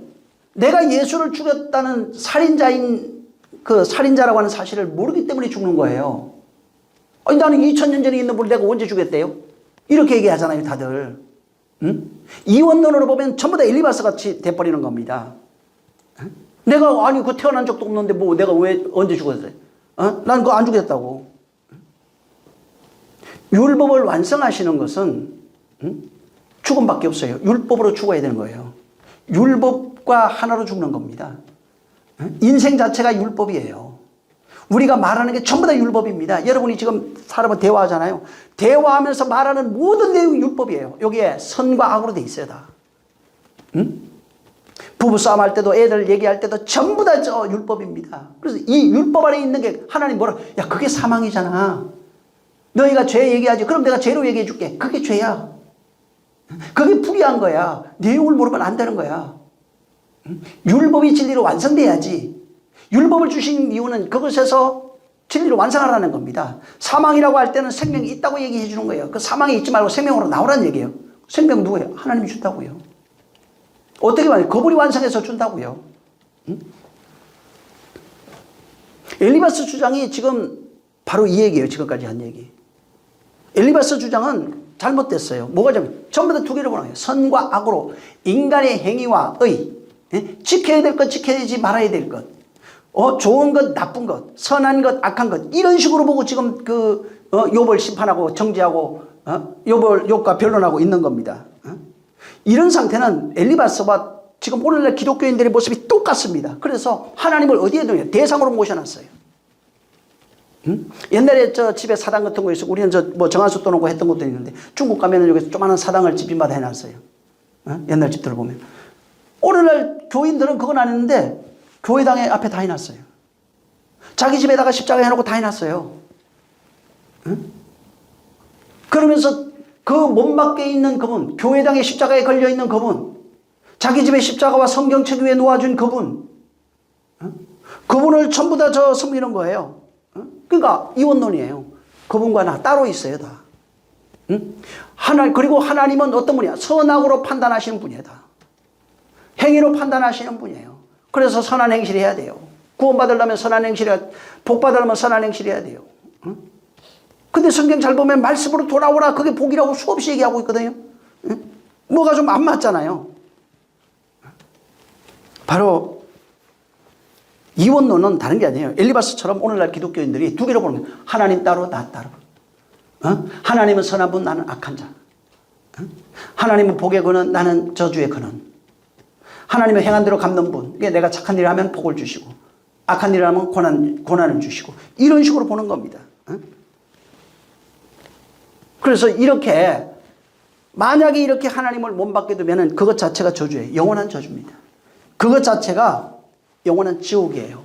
내가 예수를 죽였다는 살인자인 그 살인자라고 하는 사실을 모르기 때문에 죽는 거예요. 아니, 나는 2000년 전에 있는 분을 내가 언제 죽였대요? 이렇게 얘기하잖아요, 다들. 이원론으로 보면 전부 다 엘리바스 같이 돼버리는 겁니다. 내가 아니 그 태어난 적도 없는데 뭐 내가 왜 언제 죽었어요? 난 그거 안 죽였다고. 율법을 완성하시는 것은 죽음밖에 없어요. 율법으로 죽어야 되는 거예요. 율법과 하나로 죽는 겁니다. 인생 자체가 율법이에요. 우리가 말하는 게 전부 다 율법입니다. 여러분이 지금 사람과 대화하잖아요. 대화하면서 말하는 모든 내용이 율법이에요. 여기에 선과 악으로 돼 있어요, 다. 부부싸움 할 때도 애들 얘기할 때도 전부 다 저 율법입니다. 그래서 이 율법 안에 있는 게 하나님 뭐라, 야, 그게 사망이잖아. 너희가 죄 얘기하지. 그럼 내가 죄로 얘기해 줄게. 그게 죄야. 그게 불의한 거야. 내용을 모르면 안 되는 거야. 율법이 진리로 완성돼야지. 율법을 주신 이유는 그것에서 진리로 완성하라는 겁니다. 사망이라고 할 때는 생명이 있다고 얘기해 주는 거예요. 그 사망이 있지 말고 생명으로 나오라는 얘기예요. 생명 누구예요? 하나님이 준다고요. 어떻게 말해요? 그분이 완성해서 준다고요. 엘리바스 주장이 지금 바로 이 얘기예요. 지금까지 한 얘기. 엘리바스 주장은 잘못됐어요. 뭐가 잘못? 전부 다 두 개를 보는 거예요. 선과 악으로 인간의 행위와 의, 지켜야 될 것, 지켜야지 말아야 될 것, 좋은 것, 나쁜 것, 선한 것, 악한 것, 이런 식으로 보고 지금 욥을 심판하고 정죄하고 욥과 변론하고 있는 겁니다. 이런 상태는 엘리바스와 지금 오늘날 기독교인들의 모습이 똑같습니다. 그래서 하나님을 어디에 두냐? 대상으로 모셔놨어요. 옛날에 저 집에 사당 같은 거 있었고, 우리는 저 뭐 정한수 떠놓고 했던 것도 있는데, 중국 가면은 여기 조그마한 사당을 집집마다 해놨어요. 옛날 집들을 보면. 오늘날 교인들은 그건 안 했는데, 교회당에 앞에 다 해놨어요. 자기 집에다가 십자가 해놓고 다 해놨어요. 그러면서 그 몸 밖에 있는 그분, 교회당에 십자가에 걸려있는 그분, 자기 집에 십자가와 성경책 위에 놓아준 그분, 그분을 전부 다 저 섬기는 거예요. 그러니까 이원론이에요. 그분과 나 따로 있어요, 다. 그리고 하나님은 어떤 분이야? 선악으로 판단하시는 분이에요, 다. 행위로 판단하시는 분이에요. 그래서 선한 행실을 해야 돼요. 구원받으려면 선한 행실을, 복받으려면 선한 행실을 해야 돼요. 근데 성경 잘 보면 말씀으로 돌아오라, 그게 복이라고 수없이 얘기하고 있거든요. 뭐가 좀 안 맞잖아요. 바로 이원론은 다른 게 아니에요. 엘리바스처럼 오늘날 기독교인들이 두 개로 보는 거예요. 하나님 따로, 나 따로. 하나님은 선한 분, 나는 악한 자. 하나님은 복의 근원, 나는 저주의 근원. 하나님은 행한 대로 갚는 분. 그러니까 내가 착한 일을 하면 복을 주시고, 악한 일을 하면 고난을 주시고, 이런 식으로 보는 겁니다. 그래서 이렇게 만약에 이렇게 하나님을 몸밖에 두면은 그것 자체가 저주예요. 영원한 저주입니다. 그것 자체가 영원한 지옥이에요.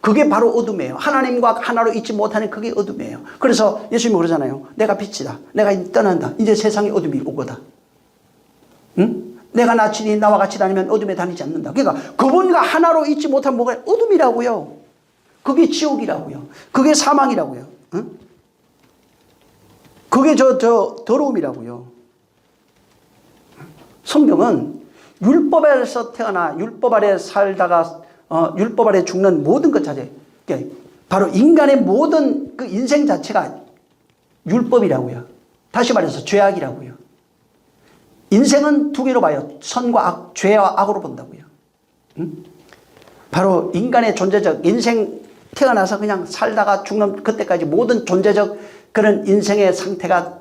그게 바로 어둠이에요. 하나님과 하나로 있지 못하는 그게 어둠이에요. 그래서 예수님이 그러잖아요. 내가 빛이다. 내가 떠난다. 이제 세상에 어둠이 오거다. 응? 내가 낯이니 나와 같이 다니면 어둠에 다니지 않는다. 그러니까 그분과 하나로 있지 못한 뭐가 어둠이라고요. 그게 지옥이라고요. 그게 사망이라고요. 응? 그게 저 더러움이라고요. 성경은 율법 아래서 태어나 율법 아래 살다가 율법 아래 죽는 모든 것 자체, 바로 인간의 모든 그 인생 자체가 율법이라고요. 다시 말해서 죄악이라고요. 인생은 두 개로 봐요. 선과 악, 죄와 악으로 본다고요. 바로 인간의 존재적 인생, 태어나서 그냥 살다가 죽는 그때까지 모든 존재적 그런 인생의 상태가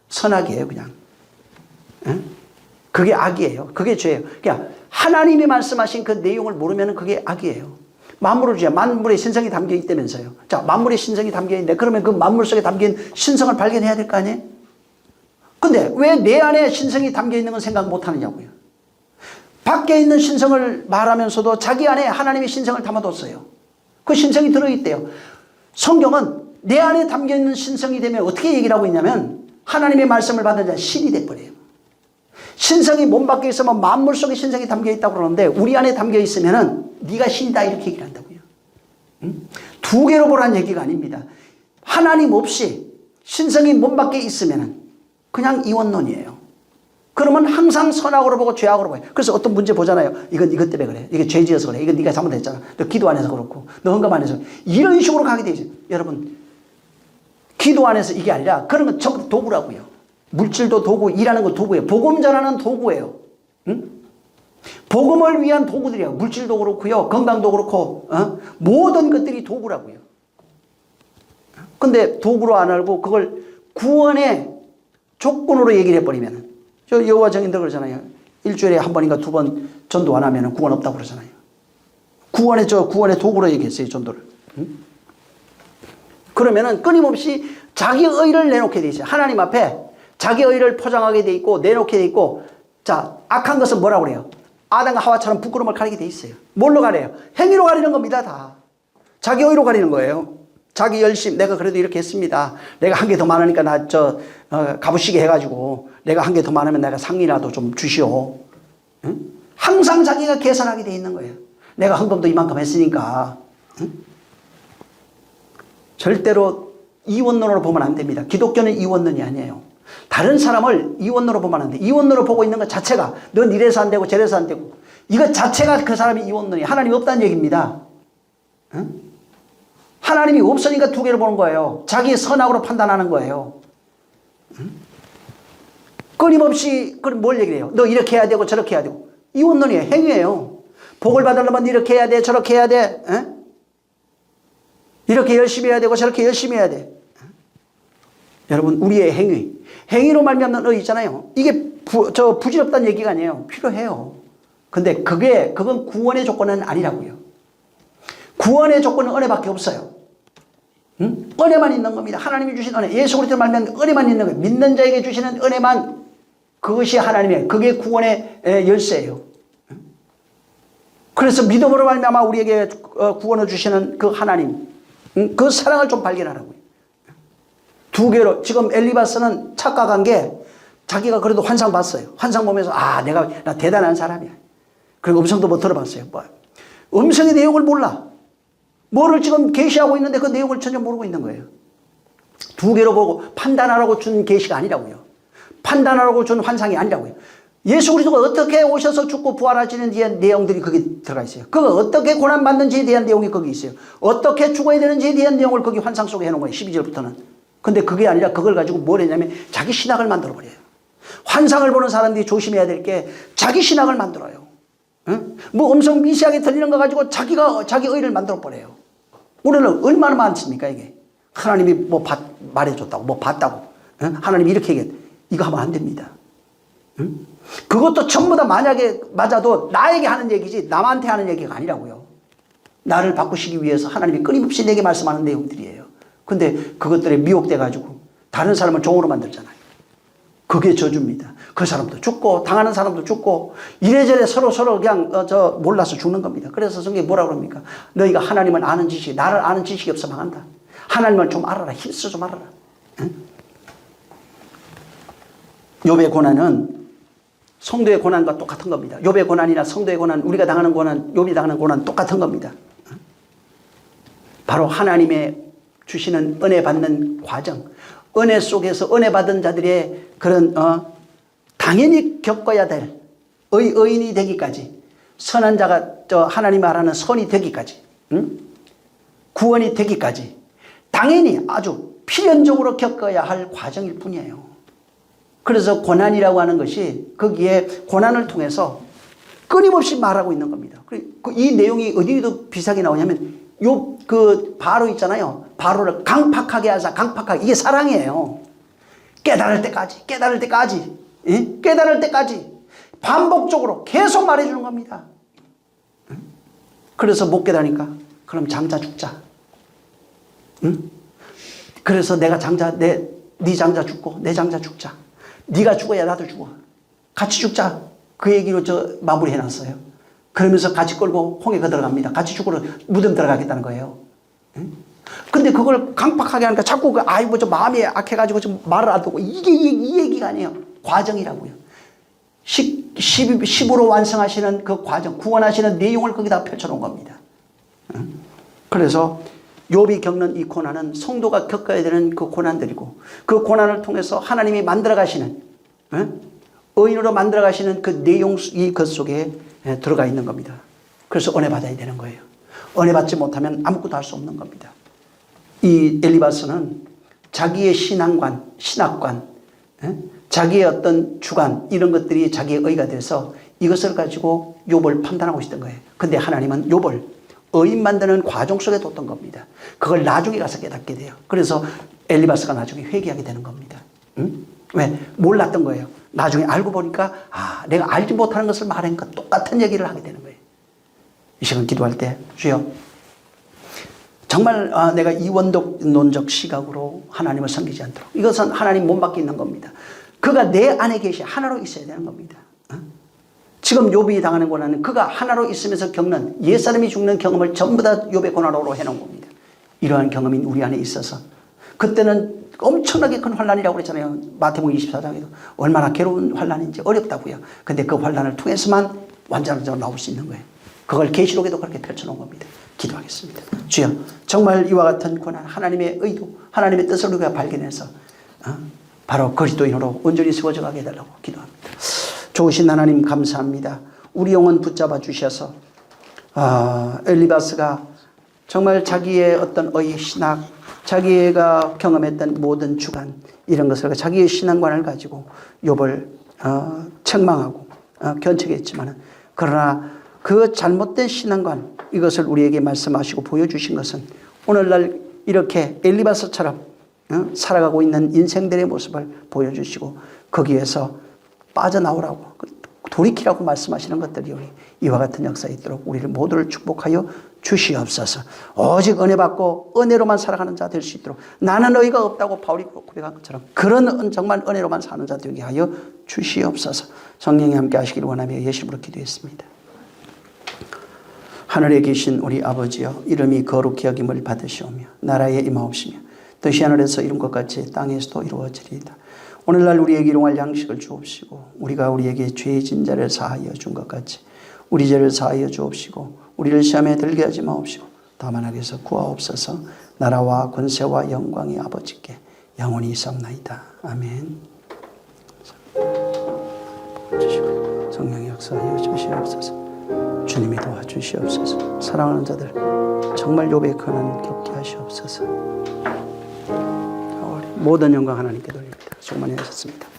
선악이에요, 그냥. 그게 악이에요. 그게 죄예요. 그냥 하나님이 말씀하신 그 내용을 모르면 그게 악이에요. 만물을 주야 만물의 신성이 담겨 있다면서요. 자, 만물의 신성이 담겨 있는데 그러면 그 만물 속에 담긴 신성을 발견해야 될 거 아니에요? 근데 왜 내 안에 신성이 담겨 있는 건 생각 못 하느냐고요. 밖에 있는 신성을 말하면서도 자기 안에 하나님의 신성을 담아뒀어요. 그 신성이 들어있대요. 성경은 내 안에 담겨 있는 신성이 되면 어떻게 얘기를 하고 있냐면 하나님의 말씀을 받은 자는 신이 돼버려요. 신성이 몸 밖에 있으면 만물 속에 신성이 담겨 있다고 그러는데 우리 안에 담겨 있으면은 네가 신이다 이렇게 얘기를 한다고요. 두 개로 보라는 얘기가 아닙니다. 하나님 없이 신성이 몸 밖에 있으면은 그냥 이원론이에요. 그러면 항상 선악으로 보고 죄악으로 봐요. 그래서 어떤 문제 보잖아요. 이건 이것 때문에 그래. 이게 죄 지어서 그래. 이건 네가 잘못했잖아. 너 기도 안 해서 그렇고. 너 헌금 안 해서. 이런 식으로 가게 되죠. 여러분, 기도 안 해서 이게 아니라 그런 건 전부 도구라고요. 물질도 도구, 일하는 건 도구예요. 복음 전하는 도구예요. 응? 복음을 위한 도구들이에요. 물질도 그렇고요. 건강도 그렇고 모든 것들이 도구라고요. 근데 도구로 안 알고 그걸 구원의 조건으로 얘기를 해버리면, 저 여호와 증인들 그러잖아요. 일주일에 한 번인가 두 번 전도 안 하면 구원 없다고 그러잖아요. 구원의 도구로 얘기했어요, 전도를. 그러면은 끊임없이 자기 의를 내놓게 돼 있어요. 하나님 앞에 자기 의를 포장하게 돼 있고 내놓게 돼 있고. 자, 악한 것은 뭐라고 그래요? 아담과 하와처럼 부끄러움을 가리게 돼 있어요. 뭘로 가려요? 행위로 가리는 겁니다, 다. 자기 의로 가리는 거예요. 자기 열심, 내가 그래도 이렇게 했습니다. 내가 한 개 더 많으니까 가부시게 해가지고 내가 한 개 더 많으면 내가 상이라도 좀 주시오. 응? 항상 자기가 계산하게 돼 있는 거예요. 내가 헌금도 이만큼 했으니까. 응? 절대로 이원론으로 보면 안 됩니다. 기독교는 이원론이 아니에요. 다른 사람을 이원론으로 보면 안 돼. 이원론으로 보고 있는 것 자체가 넌 이래서 안 되고 저래서 안 되고 이것 자체가 그 사람이 이원론이에요. 하나님이 없다는 얘기입니다. 응? 하나님이 없으니까 두 개를 보는 거예요. 자기의 선악으로 판단하는 거예요. 응? 끊임없이 뭘 얘기를 해요? 너 이렇게 해야 되고 저렇게 해야 되고. 이원론이에요. 행위예요. 복을 받으려면 이렇게 해야 돼 저렇게 해야 돼. 응? 이렇게 열심히 해야 되고 저렇게 열심히 해야 돼. 여러분, 우리의 행위로 말미암는 의 있잖아요. 이게 부질없다는 얘기가 아니에요. 필요해요. 근데 그건 구원의 조건은 아니라고요. 구원의 조건은 은혜밖에 없어요. 응? 은혜만 있는 겁니다. 하나님이 주신 은혜, 예수 그리스도로 말미암는 은혜만 있는 거예요. 믿는 자에게 주시는 은혜만, 그것이 하나님의, 그게 구원의 열쇠예요. 그래서 믿음으로 말미암아 우리에게 구원을 주시는 그 하나님, 그 사랑을 좀 발견하라고요. 두 개로. 지금 엘리바스는 착각한 게 자기가 그래도 환상 봤어요. 환상 보면서 나 대단한 사람이야. 그리고 음성도 못 들어봤어요. 음성의 내용을 몰라. 뭐를 지금 계시하고 있는데 그 내용을 전혀 모르고 있는 거예요. 두 개로 보고 판단하라고 준 계시가 아니라고요. 판단하라고 준 환상이 아니라고요. 예수 그리스도가 어떻게 오셔서 죽고 부활하시는 뒤에 내용들이 거기 들어가 있어요. 그거 어떻게 고난받는지에 대한 내용이 거기 있어요. 어떻게 죽어야 되는지에 대한 내용을 거기 환상 속에 해놓은 거예요. 12절부터는. 근데 그게 아니라 그걸 가지고 뭘 했냐면 자기 신학을 만들어버려요. 환상을 보는 사람들이 조심해야 될 게 자기 신학을 만들어요. 응? 뭐 음성 미세하게 들리는 거 가지고 자기 의를 만들어버려요. 우리는 얼마나 많습니까, 이게. 하나님이 뭐 말해줬다고, 뭐 봤다고. 응? 하나님이 이렇게 얘기해. 이거 하면 안 됩니다. 응? 그것도 전부 다 만약에 맞아도 나에게 하는 얘기지 남한테 하는 얘기가 아니라고요. 나를 바꾸시기 위해서 하나님이 끊임없이 내게 말씀하는 내용들이에요. 근데 그것들에 미혹돼가지고 다른 사람을 종으로 만들잖아요. 그게 저주입니다. 그 사람도 죽고 당하는 사람도 죽고 이래저래 서로 그냥 몰라서 죽는 겁니다. 그래서 성경이 뭐라고 그럽니까? 너희가 하나님을 아는 지식, 나를 아는 지식이 없어 망한다. 하나님을 좀 알아라. 힘써 좀 알아라. 응? 욥의 고난은 성도의 고난과 똑같은 겁니다. 욥의 고난이나 성도의 고난, 우리가 당하는 고난, 욥이 당하는 고난 똑같은 겁니다. 바로 하나님의 주시는 은혜 받는 과정, 은혜 속에서 은혜 받은 자들의 그런 당연히 겪어야 될 의인이 되기까지, 선한 자가 하나님 말하는 선이 되기까지, 구원이 되기까지 당연히 아주 필연적으로 겪어야 할 과정일 뿐이에요. 그래서 고난이라고 하는 것이 거기에 고난을 통해서 끊임없이 말하고 있는 겁니다. 이 내용이 어디도 비슷하게 나오냐면 그 바로 있잖아요. 바로를 강팍하게 하자. 강팍하게. 이게 사랑이에요. 깨달을 때까지 예? 깨달을 때까지 반복적으로 계속 말해주는 겁니다. 그래서 못 깨달으니까 그럼 장자 죽자. 응? 그래서 내가 네 장자 죽고 내 장자 죽자. 네가 죽어야 나도 죽어. 같이 죽자. 그 얘기로 마무리해놨어요. 그러면서 같이 끌고 홍해가 들어갑니다. 같이 죽으러 무덤 들어가겠다는 거예요. 응? 근데 그걸 강팍하게 하니까 자꾸 마음이 악해가지고 좀 말을 안 듣고 이 얘기가 아니에요. 과정이라고요. 10으로 완성하시는 그 과정, 구원하시는 내용을 거기다 펼쳐놓은 겁니다. 응? 그래서 욥이 겪는 이 고난은 성도가 겪어야 되는 그 고난들이고, 그 고난을 통해서 하나님이 만들어가시는, 의인으로 만들어가시는 그 내용이 그 속에 들어가 있는 겁니다. 그래서 은혜 받아야 되는 거예요. 은혜 받지 못하면 아무것도 할 수 없는 겁니다. 이 엘리바스는 자기의 신학관, 자기의 어떤 주관, 이런 것들이 자기의 의가 돼서 이것을 가지고 욥을 판단하고 있었던 거예요. 근데 하나님은 욥을 의인 만드는 과정 속에 뒀던 겁니다. 그걸 나중에 가서 깨닫게 돼요. 그래서 엘리바스가 나중에 회개하게 되는 겁니다. 응? 왜? 몰랐던 거예요. 나중에 알고 보니까 내가 알지 못하는 것을 말하니까 똑같은 얘기를 하게 되는 거예요. 이 시간 기도할 때 주여 정말 내가 이원론적 시각으로 하나님을 섬기지 않도록, 이것은 하나님 몸 밖에 있는 겁니다. 그가 내 안에 계시 하나로 있어야 되는 겁니다. 지금 욥이 당하는 고난은 그가 하나로 있으면서 겪는 옛사람이 죽는 경험을 전부 다 욥의 고난으로 해놓은 겁니다. 이러한 경험이 우리 안에 있어서 그때는 엄청나게 큰 환란이라고 그랬잖아요. 마태복음 24장에도 얼마나 괴로운 환란인지 어렵다고요. 근데 그 환란을 통해서만 완전하게 나올 수 있는 거예요. 그걸 계시록에도 그렇게 펼쳐놓은 겁니다. 기도하겠습니다. 주여 정말 이와 같은 고난, 하나님의 의도, 하나님의 뜻을 우리가 발견해서 바로 그리스도인으로 온전히 세워져 가게 해달라고 기도합니다. 좋으신 하나님 감사합니다. 우리 영혼 붙잡아 주셔서 엘리바스가 정말 자기의 어떤 의의 신학, 자기가 경험했던 모든 주관 이런 것을 자기의 신앙관을 가지고 욥을 책망하고 견책했지만, 그러나 그 잘못된 신앙관, 이것을 우리에게 말씀하시고 보여주신 것은 오늘날 이렇게 엘리바스처럼 살아가고 있는 인생들의 모습을 보여주시고 거기에서 빠져나오라고, 돌이키라고 말씀하시는 것들이 이와 같은 역사에 있도록 우리를 모두를 축복하여 주시옵소서. 오직 은혜 받고 은혜로만 살아가는 자 될 수 있도록, 나는 의가 없다고 바울이 고백한 것처럼 그런 정말 은혜로만 사는 자 되게 하여 주시옵소서. 성령이 함께 하시기를 원하며 예수님으로 기도했습니다. 하늘에 계신 우리 아버지여, 이름이 거룩히 여김을 받으시오며 나라에 임하옵시며 뜻이 하늘에서 이룬 것 같이 땅에서도 이루어지리이다. 오늘날 우리에게 일용할 양식을 주옵시고 우리가 우리에게 죄의 진자를 사하여 준 것 같이 우리 죄를 사하여 주옵시고 우리를 시험에 들게 하지 마옵시고 다만 악에서 구하옵소서. 나라와 권세와 영광이 아버지께 영원히 있사옵나이다. 아멘. 성령의 역사하여 주시옵소서. 주님이 도와주시옵소서. 사랑하는 자들 정말 욥의 고난 겪게 하시옵소서. 모든 영광 하나님께 돌립니다. 수고 많이 하셨습니다.